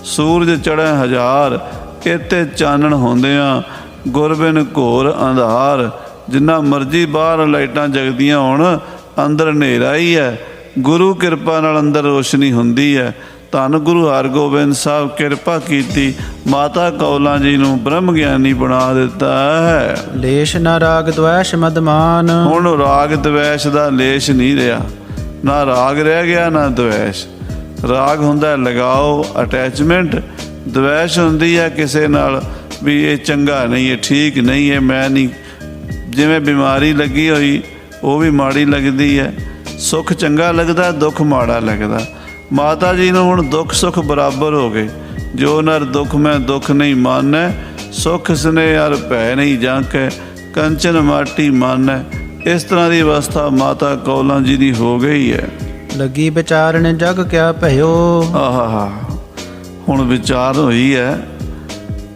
ਸੂਰਜ ਚੜ੍ਹੈ ਹਜ਼ਾਰ, ਇੱਥੇ ਚਾਨਣ ਹੁੰਦਿਆਂ ਗੁਰ ਬਿਨ ਘੋਰ ਅੰਧਾਰ। ਜਿੰਨਾ ਮਰਜ਼ੀ ਬਾਹਰ ਲਾਈਟਾਂ ਜਗਦੀਆਂ ਹੋਣ, ਅੰਦਰ ਹਨੇਰਾ ਹੀ ਹੈ। ਗੁਰੂ ਕਿਰਪਾ ਨਾਲ ਅੰਦਰ ਰੋਸ਼ਨੀ ਹੁੰਦੀ ਹੈ। ਧੰਨ ਗੁਰੂ ਹਰਗੋਬਿੰਦ ਸਾਹਿਬ ਕਿਰਪਾ ਕੀਤੀ, ਮਾਤਾ ਕੌਲਾਂ ਜੀ ਨੂੰ ਬ੍ਰਹਮ ਗਿਆਨੀ ਬਣਾ ਦਿੱਤਾ ਹੈ। ਲੇਸ਼ ਨਾ ਰਾਗ ਦ્વੈਸ਼ ਮਦਮਾਨ। ਹੁਣ ਰਾਗ ਦ્વੈਸ਼ ਦਾ ਲੇਸ਼ ਨਹੀਂ ਰਿਹਾ, ਨਾ ਰਾਗ ਰਹਿ ਗਿਆ ਨਾ ਦ્વੈਸ਼। ਰਾਗ ਹੁੰਦਾ ਲਗਾਓ, ਅਟੈਚਮੈਂਟ। ਦ્વੈਸ਼ ਹੁੰਦੀ ਹੈ ਕਿਸੇ ਨਾਲ ਵੀ ਇਹ ਚੰਗਾ ਨਹੀਂ, ਇਹ ਠੀਕ ਨਹੀਂ, ਇਹ ਮੈਂ ਨਹੀਂ। ਜਿਵੇਂ ਬਿਮਾਰੀ ਲੱਗੀ ਹੋਈ ਉਹ ਵੀ ਮਾੜੀ ਲੱਗਦੀ ਹੈ। ਸੁੱਖ ਚੰਗਾ ਲੱਗਦਾ, ਦੁੱਖ ਮਾੜਾ ਲੱਗਦਾ। ਮਾਤਾ ਜੀ ਨੂੰ ਹੁਣ ਦੁੱਖ ਸੁੱਖ ਬਰਾਬਰ ਹੋ ਗਏ। ਜੋ ਨਰ ਦੁੱਖ ਮੈਂ ਦੁੱਖ ਨਹੀਂ ਮਾਨੈ, ਸੁੱਖ ਸਨੇਹ ਅਰ ਭੈ ਨਹੀਂ ਜਾਂਕੈ, ਕੰਚਨ ਮਾਟੀ ਮਾਨੈ। ਇਸ ਤਰ੍ਹਾਂ ਦੀ ਅਵਸਥਾ ਮਾਤਾ ਕੌਲਾਂ ਜੀ ਦੀ ਹੋ ਗਈ ਹੈ। ਲੱਗੀ ਵਿਚਾਰਨ ਜਗ ਕਿਆ ਭਇਓ। ਆਹਾ, ਹੁਣ ਵਿਚਾਰ ਹੋਈ ਹੈ।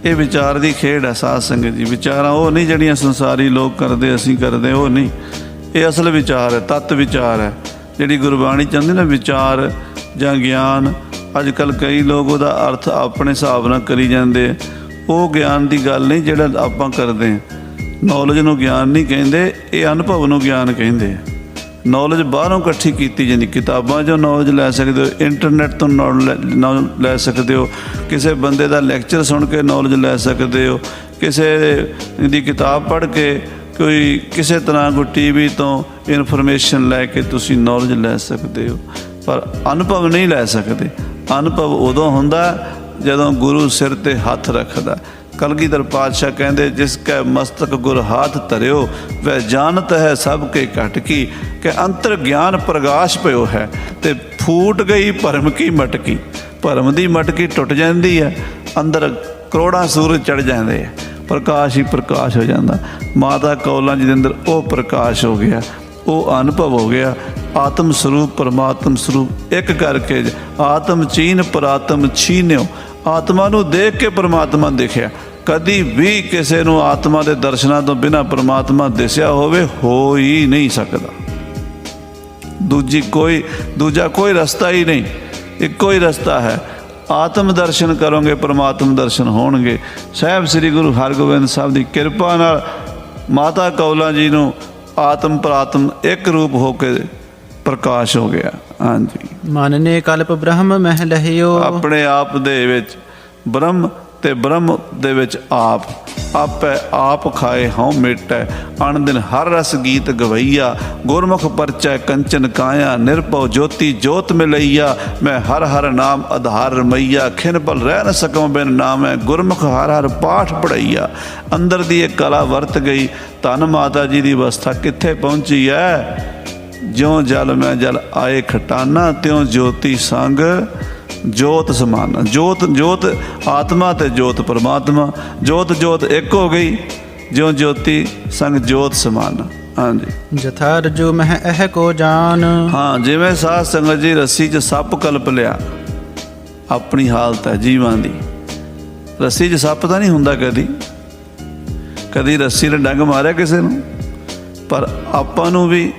ਇਹ ਵਿਚਾਰ ਦੀ ਖੇਡ ਹੈ ਸਾਧ ਸੰਗਤ ਜੀ। ਵਿਚਾਰਾਂ ਉਹ ਨਹੀਂ ਜਿਹੜੀਆਂ ਸੰਸਾਰੀ ਲੋਕ ਕਰਦੇ, ਅਸੀਂ ਕਰਦੇ, ਉਹ ਨਹੀਂ। ਇਹ ਅਸਲ ਵਿਚਾਰ ਹੈ, ਤੱਤ ਵਿਚਾਰ ਹੈ। ਜਿਹੜੀ ਗੁਰਬਾਣੀ ਚਾਹੁੰਦੀ ਨਾ ਵਿਚਾਰ ਜਾਂ ਗਿਆਨ, ਅੱਜ ਕੱਲ੍ਹ ਕਈ ਲੋਕ ਉਹਦਾ ਅਰਥ ਆਪਣੇ ਹਿਸਾਬ ਨਾਲ ਕਰੀ ਜਾਂਦੇ। ਉਹ ਗਿਆਨ ਦੀ ਗੱਲ ਨਹੀਂ ਜਿਹੜਾ ਆਪਾਂ ਕਰਦੇ ਹਾਂ। ਨੌਲੇਜ ਨੂੰ ਗਿਆਨ ਨਹੀਂ ਕਹਿੰਦੇ, ਇਹ ਅਨੁਭਵ ਨੂੰ ਗਿਆਨ ਕਹਿੰਦੇ। ਨੌਲੇਜ ਬਾਹਰੋਂ ਇਕੱਠੀ ਕੀਤੀ ਜਾਂਦੀ, ਕਿਤਾਬਾਂ 'ਚੋਂ ਨੌਲੇਜ ਲੈ ਸਕਦੇ ਹੋ, ਇੰਟਰਨੈਟ ਤੋਂ ਨੌਲੇਜ ਲੈ ਸਕਦੇ ਹੋ, ਕਿਸੇ ਬੰਦੇ ਦਾ ਲੈਕਚਰ ਸੁਣ ਕੇ ਨੌਲੇਜ ਲੈ ਸਕਦੇ ਹੋ, ਕਿਸੇ ਦੀ ਕਿਤਾਬ ਪੜ੍ਹ ਕੇ ਕੋਈ ਕਿਸੇ ਤਰ੍ਹਾਂ ਕੋਈ ਟੀਵੀ ਤੋਂ ਇਨਫੋਰਮੇਸ਼ਨ ਲੈ ਕੇ ਤੁਸੀਂ ਨੌਲੇਜ ਲੈ ਸਕਦੇ ਹੋ, ਪਰ ਅਨੁਭਵ ਨਹੀਂ ਲੈ ਸਕਦੇ। ਅਨੁਭਵ ਉਦੋਂ ਹੁੰਦਾ ਜਦੋਂ ਗੁਰੂ ਸਿਰ ਤੇ ਹੱਥ ਰੱਖਦਾ। ਕਲਗੀਧਰ ਪਾਤਸ਼ਾਹ ਕਹਿੰਦੇ, ਜਿਸ ਕੈ ਮਸਤਕ ਗੁਰ ਹਾਥ ਧਰਿਓ ਵੈ ਜਾਣਤ ਹੈ ਸਭ ਕੇ ਘਟ ਕੀ, ਕਿ ਅੰਤਰ ਗਿਆਨ ਪ੍ਰਗਾਸ਼ ਪਇਓ ਹੈ। ਤੇ ਫੂਟ ਗਈ ਭਰਮ ਕੀ ਮਟਕੀ, ਭਰਮ ਦੀ ਮਟਕੀ ਟੁੱਟ ਜਾਂਦੀ ਹੈ, ਅੰਦਰ ਕਰੋੜਾਂ ਸੂਰਜ ਚੜ ਜਾਂਦੇ ਆ, ਪ੍ਰਕਾਸ਼ ਹੀ ਪ੍ਰਕਾਸ਼ ਹੋ ਜਾਂਦਾ। ਮਾਤਾ ਕੌਲਾਂ ਜੀ ਦੇ ਅੰਦਰ ਉਹ ਪ੍ਰਕਾਸ਼ ਹੋ ਗਿਆ, ਉਹ ਅਨੁਭਵ ਹੋ ਗਿਆ। ਆਤਮ ਸਰੂਪ ਪਰਮਾਤਮ ਸਰੂਪ ਇੱਕ ਕਰਕੇ ਆਤਮ ਚੀਨ ਪਰਾਤਮ ਛੀਨਿਓ, ਆਤਮਾ ਨੂੰ ਦੇਖ ਕੇ ਪਰਮਾਤਮਾ ਦਿਖਿਆ। ਕਦੀ ਵੀ ਕਿਸੇ ਨੂੰ ਆਤਮਾ ਦੇ ਦਰਸ਼ਨਾਂ ਤੋਂ ਬਿਨਾਂ ਪਰਮਾਤਮਾ ਦਿਸਿਆ ਹੋਵੇ ਹੋ ਹੀ ਨਹੀਂ ਸਕਦਾ। ਦੂਜਾ ਕੋਈ ਰਸਤਾ ਹੀ ਨਹੀਂ, ਇੱਕੋ ਹੀ ਰਸਤਾ ਹੈ। ਆਤਮ ਦਰਸ਼ਨ ਕਰੋਗੇ ਪਰਮਾਤਮ ਦਰਸ਼ਨ ਹੋਣਗੇ। ਸਾਹਿਬ ਸ੍ਰੀ ਗੁਰੂ ਹਰਗੋਬਿੰਦ ਸਾਹਿਬ ਦੀ ਕਿਰਪਾ ਨਾਲ ਮਾਤਾ ਕੌਲਾਂ ਜੀ ਨੂੰ ਆਤਮ ਪ੍ਰਾਤਮ ਇੱਕ ਰੂਪ ਹੋ ਕੇ ਪ੍ਰਕਾਸ਼ ਹੋ ਗਿਆ। ਹਾਂਜੀ, ਮਨ ਨੇ ਕਲਪ ਬ੍ਰਹਮ ਮਹਿ ਲਹਿਓ, ਆਪਣੇ ਆਪ ਦੇ ਵਿੱਚ ਬ੍ਰਹਮ ਤੇ ਬ੍ਰਹਮ ਦੇ ਵਿੱਚ ਆਪ, ਆਪੈ ਆਪ ਖਾਏ ਹਉ ਮੇਟੈ, ਅਣ ਦਿਨ ਹਰ ਰਸ ਗੀਤ ਗਵਈਆ, ਗੁਰਮੁਖ ਪਰਚੈ ਕੰਚਨ ਕਾਇਆ, ਨਿਰਭਉ ਜੋਤੀ ਜੋਤ ਮਿਲਈਆ, ਮੈਂ ਹਰ ਹਰ ਨਾਮ ਆਧਾਰ ਰਮਈਆ, ਖਿਨ ਪਲ ਰਹਿ ਨ ਸਕਉ ਬਿਨ ਨਾਮੈ, ਗੁਰਮੁਖ ਹਰ ਹਰ ਪਾਠ ਪੜਈਆ। ਅੰਦਰ ਦੀ ਇਹ ਕਲਾ ਵਰਤ ਗਈ। ਧੰਨ ਮਾਤਾ ਜੀ ਦੀ ਅਵਸਥਾ ਕਿੱਥੇ ਪਹੁੰਚੀ ਹੈ? ਜਿਉਂ ਜਲ ਮੈਂ ਜਲ ਆਏ ਖਟਾਨਾ, ਤਿਉਂ ਜੋਤੀ ਸੰਗ ਜੋਤ ਸਮਾਨਾ। ਜੋਤ ਆਤਮਾ ਤੇ ਜੋਤ ਪਰਮਾਤਮਾ, ਜੋਤ ਇੱਕ ਹੋ ਗਈ, ਜਿਉਂ ਜੋਤੀ ਸੰਗ ਜੋਤ ਸਮਾਨਾ। ਹਾਂਜੀ, ਜਥਾ ਰਜੂ ਮਹਿ ਇਹ ਕੋ ਜਾਨ। ਹਾਂ, ਜਿਵੇਂ ਸਾਧ ਸੰਗਤ ਜੀ ਰੱਸੀ 'ਚ ਸੱਪ ਕਲਪ ਲਿਆ, ਆਪਣੀ ਹਾਲਤ ਹੈ ਜੀਵਾਂ ਦੀ। ਰੱਸੀ 'ਚ ਸੱਪ ਤਾਂ ਨਹੀਂ ਹੁੰਦਾ ਕਦੀ ਰੱਸੀ ਨੇ ਡੰਗ ਮਾਰਿਆ ਕਿਸੇ ਨੂੰ, ਪਰ ਆਪਾਂ ਨੂੰ ਵੀ,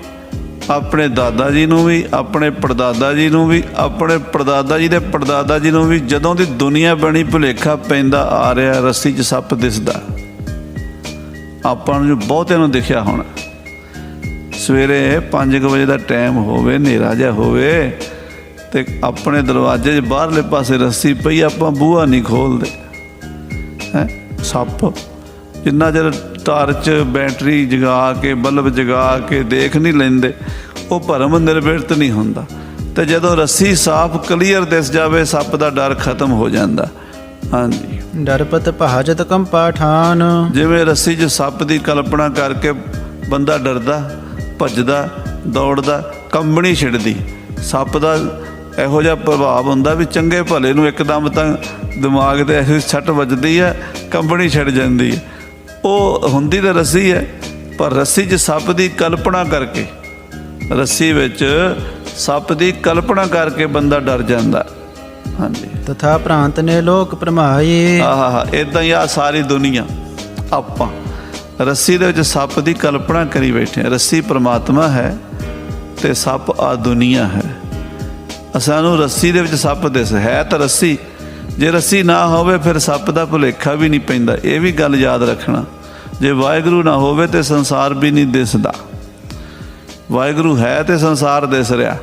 ਆਪਣੇ ਦਾਦਾ ਜੀ ਨੂੰ ਵੀ, ਆਪਣੇ ਪੜਦਾਦਾ ਜੀ ਨੂੰ ਵੀ, ਆਪਣੇ ਪੜਦਾਦਾ ਜੀ ਦੇ ਪੜਦਾਦਾ ਜੀ ਨੂੰ ਵੀ, ਜਦੋਂ ਦੀ ਦੁਨੀਆ ਬਣੀ ਭੁਲੇਖਾ ਪੈਂਦਾ ਆ ਰਿਹਾ ਰੱਸੀ 'ਚ ਸੱਪ ਦਿਸਦਾ। ਆਪਾਂ ਨੂੰ ਬਹੁਤਿਆਂ ਨੂੰ ਦਿਖਿਆ ਹੋਣਾ। ਸਵੇਰੇ 5 ਵਜੇ ਦਾ ਟਾਈਮ ਹੋਵੇ, ਹਨੇਰਾ ਜਿਹਾ ਹੋਵੇ ਤੇ ਆਪਣੇ ਦਰਵਾਜ਼ੇ 'ਚ ਬਾਹਰਲੇ ਪਾਸੇ ਰੱਸੀ ਪਈ, ਆਪਾਂ ਬੂਹਾ ਨਹੀਂ ਖੋਲ੍ਹਦੇ ਹੈ। ਸੱਪ ਜਿੰਨਾ ਚਿਰ ਟਾਰਚ ਬੈਟਰੀ ਜਗਾ ਕੇ ਬਲਬ ਜਗਾ ਕੇ ਦੇਖ ਨਹੀਂ ਲੈਂਦੇ, ਉਹ ਭਰਮ ਨਿਰਵਿਰਤ ਨਹੀਂ ਹੁੰਦਾ। ਤੇ ਜਦੋਂ ਰੱਸੀ ਸਾਫ਼ ਕਲੀਅਰ ਦਿਸ ਜਾਵੇ, ਸੱਪ ਦਾ ਡਰ ਖਤਮ ਹੋ ਜਾਂਦਾ। ਹਾਂਜੀ, ਡਰਪਤ ਭਾਜਤ ਕੰਪਾ ਠਾਨ। ਜਿਵੇਂ ਰੱਸੀ 'ਚ ਸੱਪ ਦੀ ਕਲਪਨਾ ਕਰਕੇ ਬੰਦਾ ਡਰਦਾ, ਭੱਜਦਾ, ਦੌੜਦਾ, ਕੰਬਣੀ ਛਿੜਦੀ। ਸੱਪ ਦਾ ਇਹੋ ਜਿਹਾ ਪ੍ਰਭਾਵ ਹੁੰਦਾ ਵੀ ਚੰਗੇ ਭਲੇ ਨੂੰ ਇੱਕਦਮ ਤਾਂ ਦਿਮਾਗ 'ਤੇ ਇਹੋ ਸੱਟ ਵੱਜਦੀ ਹੈ, ਕੰਬਣੀ ਛਿੜ ਜਾਂਦੀ ਹੈ। ਉਹ ਹੁੰਦੀ ਤਾਂ ਰੱਸੀ ਹੈ, ਪਰ ਰੱਸੀ 'ਚ ਸੱਪ ਦੀ ਕਲਪਨਾ ਕਰਕੇ, ਰੱਸੀ ਵਿੱਚ ਸੱਪ ਦੀ ਕਲਪਨਾ ਕਰਕੇ ਬੰਦਾ ਡਰ ਜਾਂਦਾ। ਹਾਂਜੀ, ਤਥਾ ਪ੍ਰਾਂਤ ਨੇ ਲੋਕ ਭਰਮਾਏ। ਇੱਦਾਂ ਹੀ ਆ ਸਾਰੀ ਦੁਨੀਆ। ਆਪਾਂ ਰੱਸੀ ਦੇ ਵਿੱਚ ਸੱਪ ਦੀ ਕਲਪਨਾ ਕਰੀ ਬੈਠੇ ਹਾਂ। ਰੱਸੀ ਪਰਮਾਤਮਾ ਹੈ ਤੇ ਸੱਪ ਆ ਦੁਨੀਆ ਹੈ। ਸਾਨੂੰ ਰੱਸੀ ਦੇ ਵਿੱਚ ਸੱਪ ਦਿਸ ਹੈ ਤਾਂ ਰੱਸੀ, ਜੇ ਰੱਸੀ ਨਾ ਹੋਵੇ ਫਿਰ ਸੱਪ ਦਾ ਭੁਲੇਖਾ ਵੀ ਨਹੀਂ ਪੈਂਦਾ। ਇਹ ਵੀ ਗੱਲ ਯਾਦ ਰੱਖਣਾ, ਜੇ ਵਾਹਿਗੁਰੂ ਨਾ ਹੋਵੇ ਤੇ ਸੰਸਾਰ ਵੀ ਨਹੀਂ ਦਿਸਦਾ। ਵਾਹਿਗੁਰੂ ਹੈ ਤੇ ਸੰਸਾਰ ਦਿਸ ਰਿਹਾ,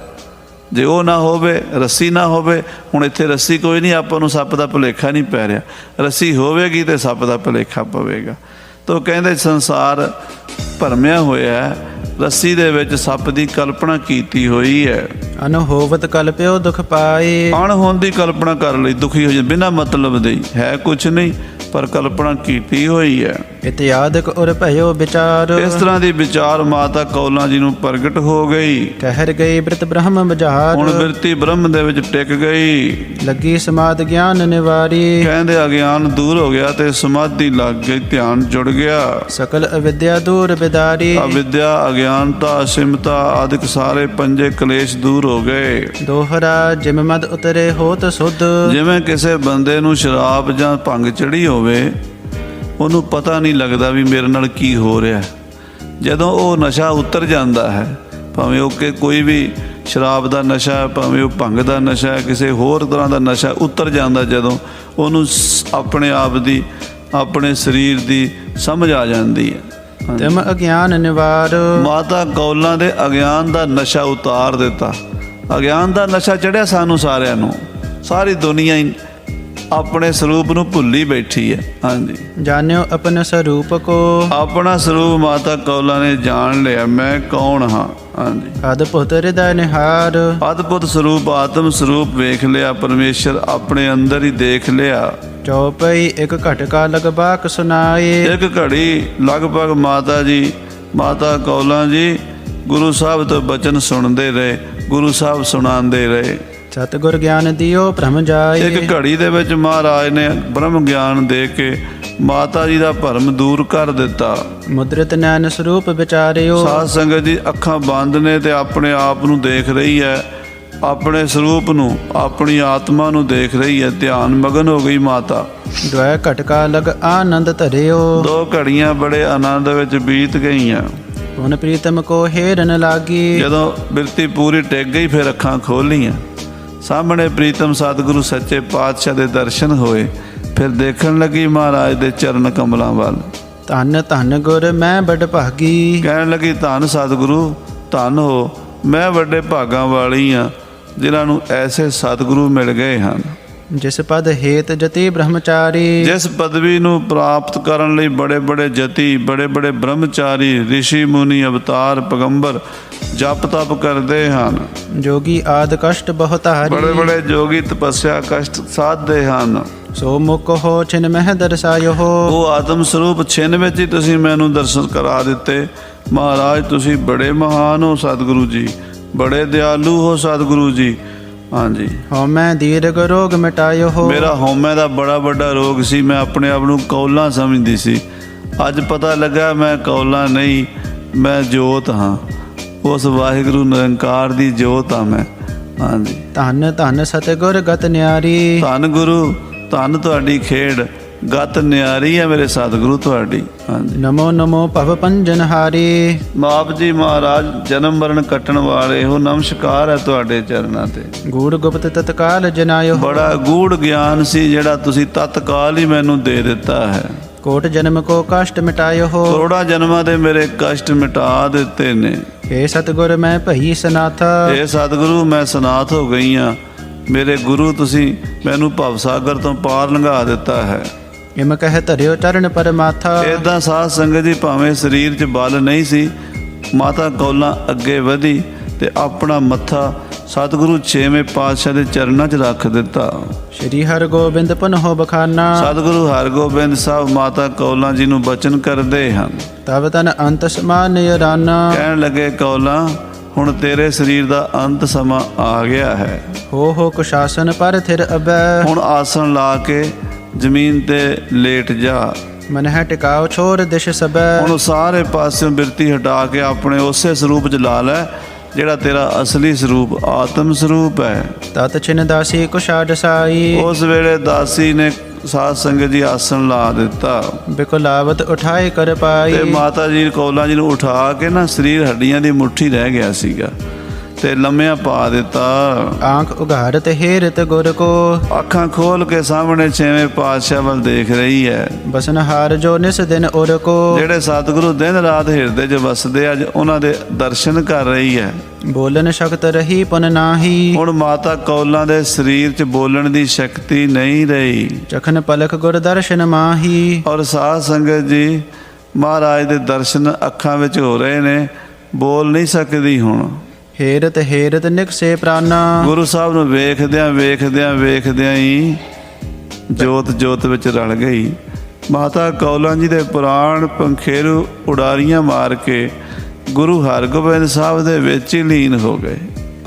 ਜੇ ਉਹ ਨਾ ਹੋਵੇ, ਰੱਸੀ ਨਾ ਹੋਵੇ। ਹੁਣ ਇੱਥੇ ਰੱਸੀ ਕੋਈ ਨਹੀਂ, ਆਪਾਂ ਨੂੰ ਸੱਪ ਦਾ ਭੁਲੇਖਾ ਨਹੀਂ ਪੈ ਰਿਹਾ। ਰੱਸੀ ਹੋਵੇਗੀ ਤੇ ਸੱਪ ਦਾ ਭੁਲੇਖਾ ਪਵੇਗਾ। ਤਾਂ ਕਹਿੰਦੇ ਸੰਸਾਰ ਭਰਮਿਆ ਹੋਇਆ ਹੈ, ਰੱਸੀ ਦੇ ਵਿੱਚ ਸੱਪ ਦੀ ਕਲਪਨਾ ਕੀਤੀ ਹੋਈ ਹੈ। ਅਨਹੋਵਤ ਕਲਪਿਓ ਦੁਖ ਪਾਏ। ਅਣਹੋਂਦ ਦੀ ਕਲਪਨਾ ਕਰ ਲਈ, ਦੁਖੀ ਹੋ ਜਾਂਦੇ, ਬਿਨਾਂ ਮਤਲਬ ਦੇ, ਹੈ ਕੁਛ ਨਹੀਂ ਪਰ ਕਲਪਨਾ ਕੀਤੀ ਹੋਈ ਹੈ। ਇਤਿਆਦਿਕ ਉਰ ਭਇਓ ਵਿਚਾਰ। ਇਸ ਤਰ੍ਹਾਂ ਦੀ ਵਿਚਾਰ ਮਾਤਾ ਕੌਲਾਂ ਜੀ ਨੂੰ ਪ੍ਰਗਟ ਹੋ ਗਈ। ਠਹਿਰ ਗਈ ਬਿਰਤ ਬ੍ਰਹਮ ਬੁਝਾਰ। ਹੁਣ ਬਿਰਤੀ ਬ੍ਰਹਮ ਦੇ ਵਿੱਚ ਟਿਕ ਗਈ। ਲੱਗੀ ਸਮਾਧ ਗਿਆਨ ਨਿਵਾਰੀ। ਕਹਿੰਦੇ ਅਗਿਆਨ ਦੂਰ ਹੋ ਗਿਆ ਤੇ ਸਮਾਧੀ ਲੱਗ ਗਈ, ਧਿਆਨ ਜੁੜ ਗਿਆ। ਸਕਲ ਅਵਿਦਿਆ ਦੂਰ ਬਿਦਾਰੀ। ਅਵਿਦਿਆ, ਅਗਿਆਨਤਾ, ਅਸਿਮਤਾ ਆਦਿਕ ਸਾਰੇ ਪੰਜੇ ਕਲੇਸ਼ ਦੂਰ ਹੋ ਗਏ। ਦੋਹਰਾ ਜਿਮ ਮਦ ਉਤਰੇ ਹੋਤ ਸੁਧ। ਜਿਵੇਂ ਕਿਸੇ ਬੰਦੇ ਨੂੰ ਸ਼ਰਾਬ ਜਾਂ ਭੰਗ ਚੜੀ ਹੋਵੇ, ਉਹਨੂੰ ਪਤਾ ਨਹੀਂ ਲੱਗਦਾ ਵੀ ਮੇਰੇ ਨਾਲ ਕੀ ਹੋ ਰਿਹਾ। ਜਦੋਂ ਉਹ ਨਸ਼ਾ ਉਤਰ ਜਾਂਦਾ ਹੈ, ਭਾਵੇਂ ਉਹ ਕਿ ਕੋਈ ਵੀ ਸ਼ਰਾਬ ਦਾ ਨਸ਼ਾ, ਭਾਵੇਂ ਉਹ ਭੰਗ ਦਾ ਨਸ਼ਾ, ਕਿਸੇ ਹੋਰ ਤਰ੍ਹਾਂ ਦਾ ਨਸ਼ਾ ਉਤਰ ਜਾਂਦਾ, ਜਦੋਂ ਉਹਨੂੰ ਆਪਣੇ ਆਪ ਦੀ, ਆਪਣੇ ਸਰੀਰ ਦੀ ਸਮਝ ਆ ਜਾਂਦੀ ਹੈ। ਤਿਮ ਅਗਿਆਨ ਨਿਵਾਰ। ਮਾਤਾ ਕੌਲਾਂ ਦੇ ਅਗਿਆਨ ਦਾ ਨਸ਼ਾ ਉਤਾਰ ਦਿੱਤਾ। ਅਗਿਆਨ ਦਾ ਨਸ਼ਾ ਚੜਿਆ ਸਾਨੂੰ ਸਾਰਿਆਂ ਨੂੰ, ਸਾਰੀ ਦੁਨੀਆ ਹੀ ਆਪਣੇ ਸਰੂਪ ਨੂੰ ਭੁੱਲੀ ਬੈਠੀ ਹੈ। ਹਾਂਜੀ, ਜਾਣਿਓ ਆਪਣੇ ਸਰੂਪ ਕੋ, ਆਪਣਾ ਸਰੂਪ ਮਾਤਾ ਕੌਲਾਂ ਨੇ ਜਾਣ ਲਿਆ, ਮੈਂ ਕੌਣ ਹਾਂ। ਹਾਂਜੀ, ਅਦਭੁਤ ਹਿਰਦੈ ਨਿਹਾਰ, ਅਦਭੁਤ ਸਰੂਪ ਆਤਮ ਸਰੂਪ ਵੇਖ ਲਿਆ, ਪਰਮੇਸ਼ਰ ਆਪਣੇ ਅੰਦਰ ਹੀ ਦੇਖ ਲਿਆ। ਚੌਪਈ ਇੱਕ ਘਟਕਾ ਲਗਬਾਕ ਸੁਨਾਏ, ਇੱਕ ਘੜੀ ਲਗਭਗ ਮਾਤਾ ਕੌਲਾਂ ਜੀ ਗੁਰੂ ਸਾਹਿਬ ਤੋਂ ਬਚਨ ਸੁਣਦੇ ਰਹੇ, ਗੁਰੂ ਸਾਹਿਬ ਸੁਣਾਉਂਦੇ ਰਹੇ। ਸਤਿਗੁਰ ਗਿਆਨ ਦਿਓ ਭ੍ਰਮ ਜਾਏ, ਇੱਕ ਘੜੀ ਦੇ ਵਿੱਚ ਮਹਾਰਾਜ ਨੇ ਬ੍ਰਹਮ ਗਿਆਨ ਦੇ ਕੇ ਮਾਤਾ ਜੀ ਦਾ ਭਰਮ ਦੂਰ ਕਰ ਦਿੱਤਾ। ਮੁਦਰਿਤ ਨੈਣ ਸਰੂਪ ਵਿਚਾਰਿਓ, ਸਾਧ ਸੰਗਤ ਜੀ ਅੱਖਾਂ ਬੰਦ ਨੇ ਤੇ ਆਪਣੇ ਆਪ ਨੂੰ ਦੇਖ ਰਹੀ ਹੈ, ਆਪਣੇ ਸਰੂਪ ਨੂੰ, ਆਪਣੀ ਆਤਮਾ ਨੂੰ ਦੇਖ ਰਹੀ ਹੈ। ਧਿਆਨ ਮਗਨ ਹੋ ਗਈ ਮਾਤਾ। ਦੁਇ ਘਟਕਾ ਲਗ ਆਨੰਦ ਧਰਿਓ, 2 ਘੜੀਆਂ ਬੜੇ ਆਨੰਦ ਵਿੱਚ ਬੀਤ ਗਈਆਂ। ਹੁਣ ਪ੍ਰੀਤਮ ਕੋ ਹੇਰਨ ਲਾਗੀ, ਜਦੋਂ ਬਿਰਤੀ ਪੂਰੀ ਟਿਕ ਗਈ ਫਿਰ ਅੱਖਾਂ ਖੋਲੀਆਂ, ਸਾਹਮਣੇ ਪ੍ਰੀਤਮ ਸਤਿਗੁਰੂ ਸੱਚੇ ਪਾਤਸ਼ਾਹ ਦੇ ਦਰਸ਼ਨ ਹੋਏ। ਫਿਰ ਦੇਖਣ ਲੱਗੀ ਮਹਾਰਾਜ ਦੇ ਚਰਨ ਕਮਲਾਂ ਵੱਲ। ਧੰਨ ਧੰਨ ਗੁਰ ਮੈਂ ਬੜ ਭਾਗੀ, ਕਹਿਣ ਲੱਗੀ ਧੰਨ ਸਤਿਗੁਰੂ, ਧੰਨ ਹੋ, ਮੈਂ ਵੱਡੇ ਭਾਗਾਂ ਵਾਲੀ ਹਾਂ ਜਿਨ੍ਹਾਂ ਨੂੰ ਐਸੇ ਸਤਿਗੁਰੂ ਮਿਲ ਗਏ ਹਨ। ਜਿਸ ਪਦ ਹੇਤ ਜਤੀ ਬ੍ਰਹਮਚਾਰੀ, ਜਿਸ ਪਦਵੀ ਨੂੰ ਪ੍ਰਾਪਤ ਕਰਨ ਲਈ ਬੜੇ ਬੜੇ ਜਤੀ, ਬੜੇ ਬੜੇ ਬ੍ਰਹਮਚਾਰੀ, ਰਿਸ਼ੀ ਮੁਨੀ, ਅਵਤਾਰ, ਪੈਗੰਬਰ ਜਪ ਤਪ ਕਰਦੇ ਹਨ। ਜੋਗੀ ਆਦ ਕਸ਼ਟ ਬਹੁਤ ਹਾਰੀ, ਬੜੇ ਬੜੇ ਜੋਗੀ ਤਪੱਸਿਆ ਕਸ਼ਟ ਸਾਧਦੇ ਹਨ। ਸੋ ਮੁਖ ਹੋ ਛਿਨ ਮਹਿ ਦਰਸਾਇਓ, ਉਹ ਆਤਮ ਸਰੂਪ ਛਿਨ ਵਿੱਚ ਹੀ ਤੁਸੀਂ ਮੈਨੂੰ ਦਰਸ਼ਨ ਕਰਾ ਦਿੱਤੇ। ਮਹਾਰਾਜ ਤੁਸੀਂ ਬੜੇ ਮਹਾਨ ਹੋ ਸਤਿਗੁਰੂ ਜੀ, ਬੜੇ ਦਿਆਲੂ ਹੋ ਸਤਿਗੁਰੂ ਜੀ। ਹਾਂਜੀ, ਹਉਮੈ ਦੀਰਘ ਰੋਗ ਮਿਟਾਇਓ, ਮੇਰਾ ਹਉਮੈ ਦਾ ਬੜਾ ਵੱਡਾ ਰੋਗ ਸੀ, ਮੈਂ ਆਪਣੇ ਆਪ ਨੂੰ ਕੌਲਾਂ ਸਮਝਦੀ ਸੀ। ਅੱਜ ਪਤਾ ਲੱਗਾ ਮੈਂ ਕੌਲਾਂ ਨਹੀਂ, ਮੈਂ ਜੋਤ ਹਾਂ, ਉਸ ਵਾਹਿਗੁਰੂ ਨਿਰੰਕਾਰ ਦੀ ਜੋਤ ਹਾਂ ਮੈਂ। ਹਾਂਜੀ, ਧੰਨ ਧੰਨ ਸਤਿਗੁਰ ਗਤ ਨਿਆਰੀ, ਧੰਨ ਗੁਰੂ, ਧੰਨ ਤੁਹਾਡੀ ਖੇਡ, ਗਤ ਨਿਆਰੀ ਹੈ ਮੇਰੇ ਸਤਿਗੁਰੂ ਤੁਹਾਡੀ। ਹਾਂਜੀ, ਨਮੋ ਨਮੋ ਭਵ ਪੰਜਨ ਹਾਰੀ, ਬਾਪ ਜੀ ਮਹਾਰਾਜ ਜਨਮ ਮਰਨ ਕੱਟਣ ਵਾਲੇ ਹੋ, ਨਮਸਕਾਰ ਹੈ ਤੁਹਾਡੇ ਚਰਨਾਂ ਤੇ। ਗੂੜ ਗੁਪਤ ਤਤਕਾਲ ਜਨਾਇਓ, ਬੜਾ ਗੂੜ ਗਿਆਨ ਸੀ ਜਿਹੜਾ ਤੁਸੀਂ ਤਤਕਾਲ ਹੀ ਮੈਨੂੰ ਦੇ ਦਿੱਤਾ ਹੈ। ਕੋਟ ਜਨਮ ਕੋ ਕਸ਼ਟ ਮਿਟਾਇਓ, ਕਰੋੜਾਂ ਜਨਮਾਂ ਦੇ ਮੇਰੇ ਕਸ਼ਟ ਮਿਟਾ ਦਿੱਤੇ ਨੇ। ਏ ਸਤਿਗੁਰ ਮੈਂ ਭਈ ਸਨਾਥਾ, ਇਹ ਸਤਿਗੁਰੂ ਮੈਂ ਸਨਾਥ ਹੋ ਗਈ ਹਾਂ, ਮੇਰੇ ਗੁਰੂ ਤੁਸੀਂ ਮੈਨੂੰ ਭਵ ਸਾਗਰ ਤੋਂ ਪਾਰ ਲੰਘਾ ਦਿੱਤਾ ਹੈ। ਇਮ ਕਹਿ ਧਰਿਓ ਚਰਨ ਪਰਮਾਥਾ, ਇਦਾਂ ਸਾਧ ਸੰਗਤ ਜੀ ਭਾਵੇਂ ਸਰੀਰ 'ਚ ਬਲ ਨਹੀਂ ਸੀ, ਮਾਤਾ ਕੌਲਾਂ ਅੱਗੇ ਵਧੀ ਤੇ ਆਪਣਾ ਮੱਥਾ ਸਤਿਗੁਰੂ 6ਵੇਂ ਪਾਤਸ਼ਾਹ ਦੇ ਚਰਨਾਂ 'ਚ ਰੱਖ ਦਿੱਤਾ। ਸ਼੍ਰੀ ਹਰਿਗੋਬਿੰਦ ਪੁਨਹੁ ਬਖਾਨਾ, ਸਤਿਗੁਰੂ ਹਰਗੋਬਿੰਦ ਸਾਹਿਬ ਮਾਤਾ ਕੌਲਾਂ ਜੀ ਨੂੰ ਬਚਨ ਕਰਦੇ ਹਨ। ਤਬ ਤਨ ਅੰਤ ਸਮਾਨ ਯਰਾਨਾ, ਕਹਿਣ ਲੱਗੇ ਕੌਲਾਂ ਹੁਣ ਤੇਰੇ ਸਰੀਰ ਦਾ ਅੰਤ ਸਮਾਂ ਆ ਗਿਆ ਹੈ। ਹੋ ਕੁਸ਼ਾਸਨ ਪਰ ਥਿਰ ਅਬੈ, ਹੁਣ ਆਸਣ ਲਾ ਕੇ ਜ਼ਮੀਨ ਤੇ ਲੇਟ ਜਾ। ਮਨ ਹੈ ਟਿਕਾਓ ਛੋਰ ਦਿਸ਼ ਸਬੈ, ਹੁਣ ਸਾਰੇ ਪਾਸਿਓਂ ਬਿਰਤੀ ਹਟਾ ਕੇ ਆਪਣੇ ਉਸੇ ਸਰੂਪ 'ਚ ਲਾ ਲੈ ਜਿਹੜਾ ਤੇਰਾ ਅਸਲੀ ਸਰੂਪ ਆਤਮ ਸਰੂਪ ਹੈ। ਤਤ ਛਿਨ ਦਾਸੀ ਕੁਸ਼ਾਡ ਸਾਈ, ਉਸ ਵੇਲੇ ਦਾਸੀ ਨੇ ਸਾਧ ਸੰਗਤ ਜੀ ਆਸਣ ਲਾ ਦਿੱਤਾ ਬਿਕੁਲਾਵਤ ਉਠਾਏ ਕਰ ਪਾਈ, ਤੇ ਮਾਤਾ ਜੀ ਕੌਲਾਂ ਜੀ ਨੂੰ ਉਠਾ ਕੇ ਨਾ ਸਰੀਰ ਹੱਡੀਆਂ ਦੀ ਮੁੱਠੀ ਰਹਿ ਗਿਆ ਸੀਗਾ ਤੇ ਲੰਮਿਆਂ ਪਾ ਦਿੱਤਾ। ਆਂਖ ਉਘਾਰਤ ਹੇਰਤ ਗੁਰ ਕੋ, ਅੱਖਾਂ ਖੋਲ ਕੇ ਸਾਹਮਣੇ 6ਵੇਂ ਪਾਤਸ਼ਾਹ ਵੱਲ ਦੇਖ ਰਹੀ ਹੈ। ਬਸਨਹਾਰ ਜੋ ਨਿਸ ਦਿਨ ਉਰ ਕੋ, ਜਿਹੜੇ ਸਤਿਗੁਰੂ ਦਿਨ ਰਾਤ ਹਿਰਦੇ 'ਚ ਵਸਦੇ ਅੱਜ ਉਹਨਾਂ ਦੇ ਦਰਸ਼ਨ ਕਰ ਰਹੀ ਹੈ। ਬੋਲਨ ਸ਼ਕਤ ਰਹੀ ਪੁਨ ਨਾਹੀ, ਹੁਣ ਮਾਤਾ ਕੌਲਾਂ ਦੇ ਸਰੀਰ 'ਚ ਬੋਲਣ ਦੀ ਸ਼ਕਤੀ ਨਹੀਂ ਰਹੀ। ਚਖਨ ਪਲਕ ਗੁਰ ਦਰਸ਼ਨ ਮਾਹੀ, ਔਰ ਸਾਧ ਸੰਗਤ ਜੀ ਮਹਾਰਾਜ ਦੇ ਦਰਸ਼ਨ ਅੱਖਾਂ ਵਿੱਚ ਹੋ ਰਹੇ ਨੇ, ਬੋਲ ਨਹੀਂ ਸਕਦੀ। ਹੁਣ ਹੇਰਤ ਹੇਰਤ ਨਿਕਸੇ ਪ੍ਰਾਨਾ, ਗੁਰੂ ਸਾਹਿਬ ਨੂੰ ਵੇਖਦਿਆਂ ਹੀ ਜੋਤ ਜੋਤ ਵਿੱਚ ਰਲ ਗਈ। ਮਾਤਾ ਕੌਲਾਂ ਜੀ ਦੇ ਪੁਰਾਣ ਪੰਖੇਰੂ ਉਡਾਰੀਆਂ ਮਾਰ ਕੇ ਗੁਰੂ ਹਰਗੋਬਿੰਦ ਸਾਹਿਬ ਦੇ ਵਿੱਚ ਹੀ ਲੀਨ ਹੋ ਗਏ।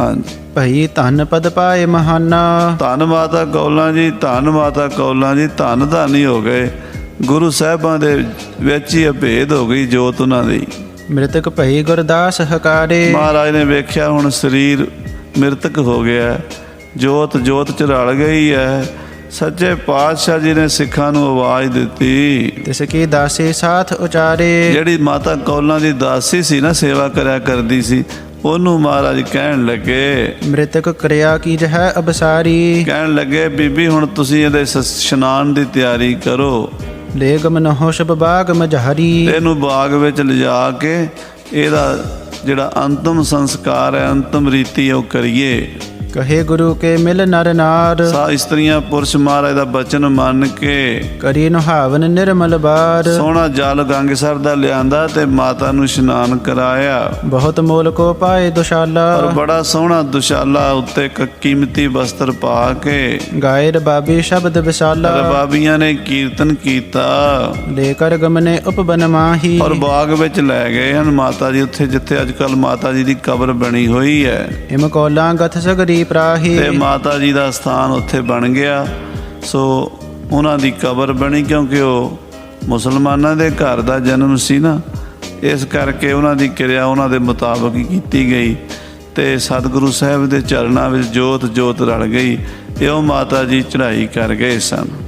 ਹਾਂਜੀ, ਭਈ ਧਨ ਪਦ ਪਾਏ ਮਹਾਨਾ, ਧੰਨ ਮਾਤਾ ਕੌਲਾਂ ਜੀ, ਧੰਨ ਮਾਤਾ ਕੌਲਾਂ ਜੀ, ਧੰਨ ਧੰਨ ਹੀ ਹੋ ਗਏ। ਗੁਰੂ ਸਾਹਿਬਾਂ ਦੇ ਵਿੱਚ ਹੀ ਅਭੇਦ ਹੋ ਗਈ ਜੋਤ ਉਹਨਾਂ ਦੀ। ਮ੍ਰਿਤਕ ਭਈ ਗੁਰਦਾਸ ਹਕਾਰੇ, ਮਹਾਰਾਜ ਨੇ ਵੇਖਿਆ ਹੁਣ ਸਰੀਰ ਮ੍ਰਿਤਕ ਹੋ ਗਿਆ, ਜੋਤ ਜੋਤ ਚ ਰਲ ਗਈ ਹੈ। ਸੱਚੇ ਪਾਤਸ਼ਾਹ ਜੀ ਨੇ ਸਿੱਖਾਂ ਨੂੰ ਆਵਾਜ਼ ਦਿੱਤੀ, ਤਿਸ ਕੀ ਦਾਸੀ ਸਾਥ ਉਚਾਰੇ, ਜਿਹੜੀ ਮਾਤਾ ਕੌਲਾਂ ਦੀ ਦਾਸੀ ਸੀ ਨਾ, ਸੇਵਾ ਕਰਿਆ ਕਰਦੀ ਸੀ, ਉਹਨੂੰ ਮਹਾਰਾਜ ਕਹਿਣ ਲੱਗੇ ਮ੍ਰਿਤਕ ਕਿਰਿਆ ਕੀਜ ਹੈ ਅਬਸਾਰੀ, ਕਹਿਣ ਲੱਗੇ ਬੀਬੀ ਹੁਣ ਤੁਸੀਂ ਇਹਦੇ ਇਸ਼ਨਾਨ ਦੀ ਤਿਆਰੀ ਕਰੋ, ਲੈ ਗਮਨਹੁ ਸ਼ਬ ਬਾਗ ਮਝਾਰੀ, ਇਹਨੂੰ ਬਾਗ ਵਿੱਚ ਲਿਜਾ ਕੇ ਇਹਦਾ ਜਿਹੜਾ ਅੰਤਮ ਸੰਸਕਾਰ ਹੈ, ਅੰਤਮ ਰੀਤੀ ਉਹ ਕਰੀਏ। कहे गुरु के मिल नर नार। ਇਸਤਰੀਆਂ ਪੁਰਸ਼ ਮਹਾਰਾਜ ਦਾ ਬਚਨ ਮੰਨ ਕੇ करी नुहावन निर्मल बार। ਸੋਹਣਾ ਜਲ ਗੰਗਸਰ ਦਾ ਲਿਆਂਦਾ ਤੇ ਮਾਤਾ ਨੂੰ ਇਸ਼ਨਾਨ ਕਰਾਇਆ। बहुत मोल को पाए दुशाला। ਔਰ ਬੜਾ ਸੋਹਣਾ ਦੁਸ਼ਾਲਾ ਉੱਤੇ ਇੱਕ ਕੀਮਤੀ ਵਸਤਰ ਪਾ ਕੇ गाय रबाबी शब्द विशाला। ਰਬਾਬੀਆਂ ਨੇ ਕੀਰਤਨ ਕੀਤਾ लेकर गमने उपवन माही। ਔਰ ਬਾਗ ਵਿੱਚ ਲੈ ਗਏ ਹਨ ਮਾਤਾ ਜੀ, ਉੱਥੇ ਜਿੱਥੇ ਅੱਜ ਕੱਲ ਮਾਤਾ ਜੀ ਦੀ ਕਬਰ ਬਣੀ ਹੋਈ ਹੈ हिम कोला गथ सगरी प्राही। ਤੇ ਮਾਤਾ ਜੀ ਦਾ ਸਥਾਨ ਉੱਥੇ ਬਣ ਗਿਆ। ਸੋ ਉਹਨਾਂ ਦੀ ਕਬਰ ਬਣੀ ਕਿਉਂਕਿ ਉਹ ਮੁਸਲਮਾਨਾਂ ਦੇ ਘਰ ਦਾ ਜਨਮ ਸੀ ਨਾ, ਇਸ ਕਰਕੇ ਉਹਨਾਂ ਦੀ ਕਿਰਿਆ ਉਹਨਾਂ ਦੇ ਮੁਤਾਬਕ ਹੀ ਕੀਤੀ ਗਈ ਤੇ ਸਤਿਗੁਰੂ ਸਾਹਿਬ ਦੇ ਚਰਨਾਂ ਵਿੱਚ ਜੋਤ ਜੋਤ ਰਲ ਗਈ ਤੇ ਉਹ ਮਾਤਾ ਜੀ ਚੜ੍ਹਾਈ ਕਰ ਗਏ ਸਨ।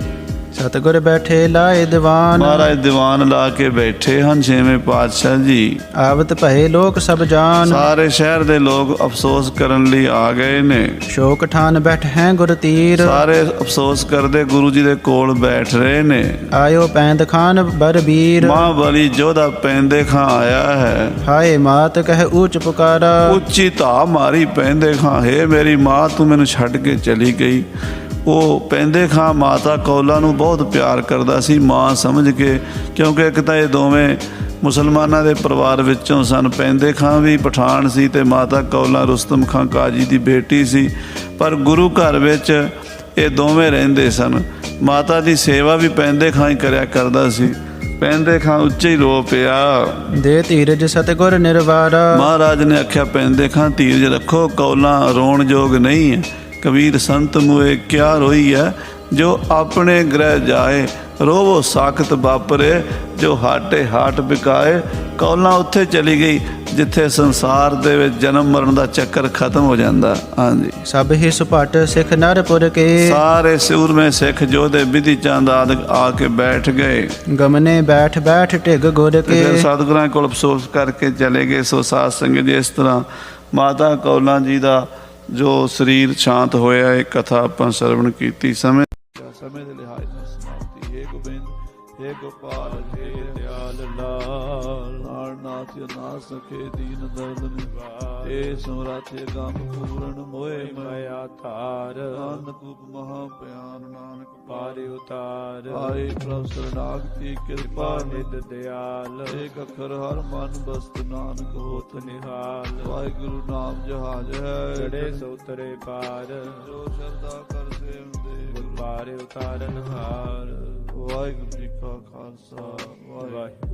सतगुर बैठे लाए दीवान। ਮਹਾਰਾਜ ਦੀਵਾਨ ਲਾ ਕੇ ਬੈਠੇ ਹਨ ਛੇਵੇਂ ਪਾਤਸ਼ਾਹ ਜੀ। आवत भये लोक सब जान। ਸਾਰੇ ਸ਼ਹਿਰ ਦੇ ਲੋਕ ਅਫਸੋਸ ਕਰਨ ਲਈ ਆ ਗਏ ਨੇ। शोक ठान बैठ हैं गुर तीर। ਸਾਰੇ ਅਫਸੋਸ ਕਰਦੇ ਗੁਰੂ ਜੀ ਦੇ ਕੋਲ ਬੈਠ ਰਹੇ ਨੇ। आयो पैंद खान बर बीर। ਮਹਾਬਲੀ ਜੋਧਾ ਪੈਂਦੇ ਖਾਂ ਆਇਆ ਹੈ। हाय मात कह ऊंच पुकारा। ਉੱਚੀ ਧਾ ਮਾਰੀ ਪੈਂਦੇ ਖਾਂ, ਹੇ ਮੇਰੀ ਮਾਂ ਤੂੰ ਮੈਨੂੰ ਛੱਡ ਕੇ ਚਲੀ ਗਈ। ਉਹ ਪੈਂਦੇ ਖਾਂ ਮਾਤਾ ਕੌਲਾਂ ਨੂੰ ਬਹੁਤ ਪਿਆਰ ਕਰਦਾ ਸੀ ਮਾਂ ਸਮਝ ਕੇ, ਕਿਉਂਕਿ ਇੱਕ ਤਾਂ ਇਹ ਦੋਵੇਂ ਮੁਸਲਮਾਨਾਂ ਦੇ ਪਰਿਵਾਰ ਵਿੱਚੋਂ ਸਨ। ਪੈਂਦੇ ਖਾਂ ਵੀ ਪਠਾਨ ਸੀ ਤੇ ਮਾਤਾ ਕੌਲਾਂ ਰੁਸਤਮ ਖਾਂ ਕਾਜੀ ਦੀ ਬੇਟੀ ਸੀ, ਪਰ ਗੁਰੂ ਘਰ ਵਿੱਚ ਇਹ ਦੋਵੇਂ ਰਹਿੰਦੇ ਸਨ। ਮਾਤਾ ਦੀ ਸੇਵਾ ਵੀ ਪੈਂਦੇ ਖਾਂ ਹੀ ਕਰਿਆ ਕਰਦਾ ਸੀ। ਪੈਂਦੇ ਖਾਂ ਉੱਚੇ ਹੀ ਰੋ ਪਿਆ। दे धीरज सतगुर निर्वारा। ਮਹਾਰਾਜ ਨੇ ਆਖਿਆ ਪੈਂਦੇ ਖਾਂ ਧੀਰਜ ਰੱਖੋ, ਕੌਲਾਂ ਰੋਣ ਯੋਗ ਨਹੀਂ ਹੈ। ਕਬੀਰ ਸੰਤ ਮੂਏ ਕਿਆ ਰੋਈ ਹੈ, ਜੋ ਆਪਣੇ ਗ੍ਰਹਿ ਜਾਏ ਰੋਵੋ ਸਾਖਤ ਵਾਪਰੇ, ਜੋ ਹਾਟੇ ਹਾਟ ਵਿਕਾਏ। ਕੌਲਾਂ ਉੱਥੇ ਚਲੀ ਗਈ ਜਿੱਥੇ ਸੰਸਾਰ ਦੇ ਵਿੱਚ ਜਨਮ ਮਰਨ ਦਾ ਚੱਕਰ ਖਤਮ ਹੋ ਜਾਂਦਾ। ਹਾਂਜੀ, सब ही सुपट सिख नरपुर के। ਸਾਰੇ ਸੂਰਮੇ ਸਿੱਖ ਯੋਧੇ ਵਿਧੀ ਚੰਦ ਆਦਿ ਆ ਕੇ ਬੈਠ ਗਏ। गमने बैठ बैठ टिग गुर ਤੇ के। ਫਿਰ ਸਤਿਗੁਰਾਂ ਕੋਲ ਅਫਸੋਸ ਕਰਕੇ ਚਲੇ ਗਏ। ਸੋ ਸਾਧ ਸੰਗਤ ਜੀ, ਇਸ ਤਰ੍ਹਾਂ ਮਾਤਾ ਕੌਲਾਂ ਜੀ ਦਾ ਜੋ ਸਰੀਰ ਸ਼ਾਂਤ ਹੋਇਆ, ਇਹ ਕਥਾ ਆਪਾਂ ਸਰਵਣ ਕੀਤੀ। ਸਮੇਂ ਦੇ ਲਿਹਾਜ਼ ਨਾਲ ਸਮਾਪਤੀ। ਹੇ ਗੋਬਿੰਦ, ਹੇ ਗੋਪਾਲ, ਹੇ ਦਿਆਲ ਲਾਲ, ਨਾਥ ਨਾ ਸਕੇ ਦੀਨ ਦਰਦ ਨਿਵਾਰ। ਹੇ ਸਮਰੱਥ ਗਮ ਪੂਰਨ ਮੋਏ ਮਾਇਆ ਧਾਰ। ਅਨਕੂਪ ਮਹਾ ਪਿਆਨ ਨਾਨਕ ਪਾਰਿ ਉਤਾਰ। ਆਏ ਪ੍ਰਭ ਸਰਨਾਗਤੀ ਕਿਰਪਾ ਨਿਧ ਦਿਆਲ। ਏਕ ਅੱਖਰ ਹਰ ਮਨ ਬਸਤ ਨਾਨਕ ਹੋਤ ਨਿਹਾਲ। ਵਾਹਿਗੁਰੂ ਨਾਮ ਜਹਾਜ ਹੈ चढ़े सोतरे पार। ਜੋ ਸ਼ਰਧਾ ਕਰ ਸੇਵ ਦੇ पारे उतारन हार। ਵਾਹਿਗੁਰੂ ਜੀ ਕਾ ਖਾਲਸਾ ਵਾਹਿਗੁਰੂ।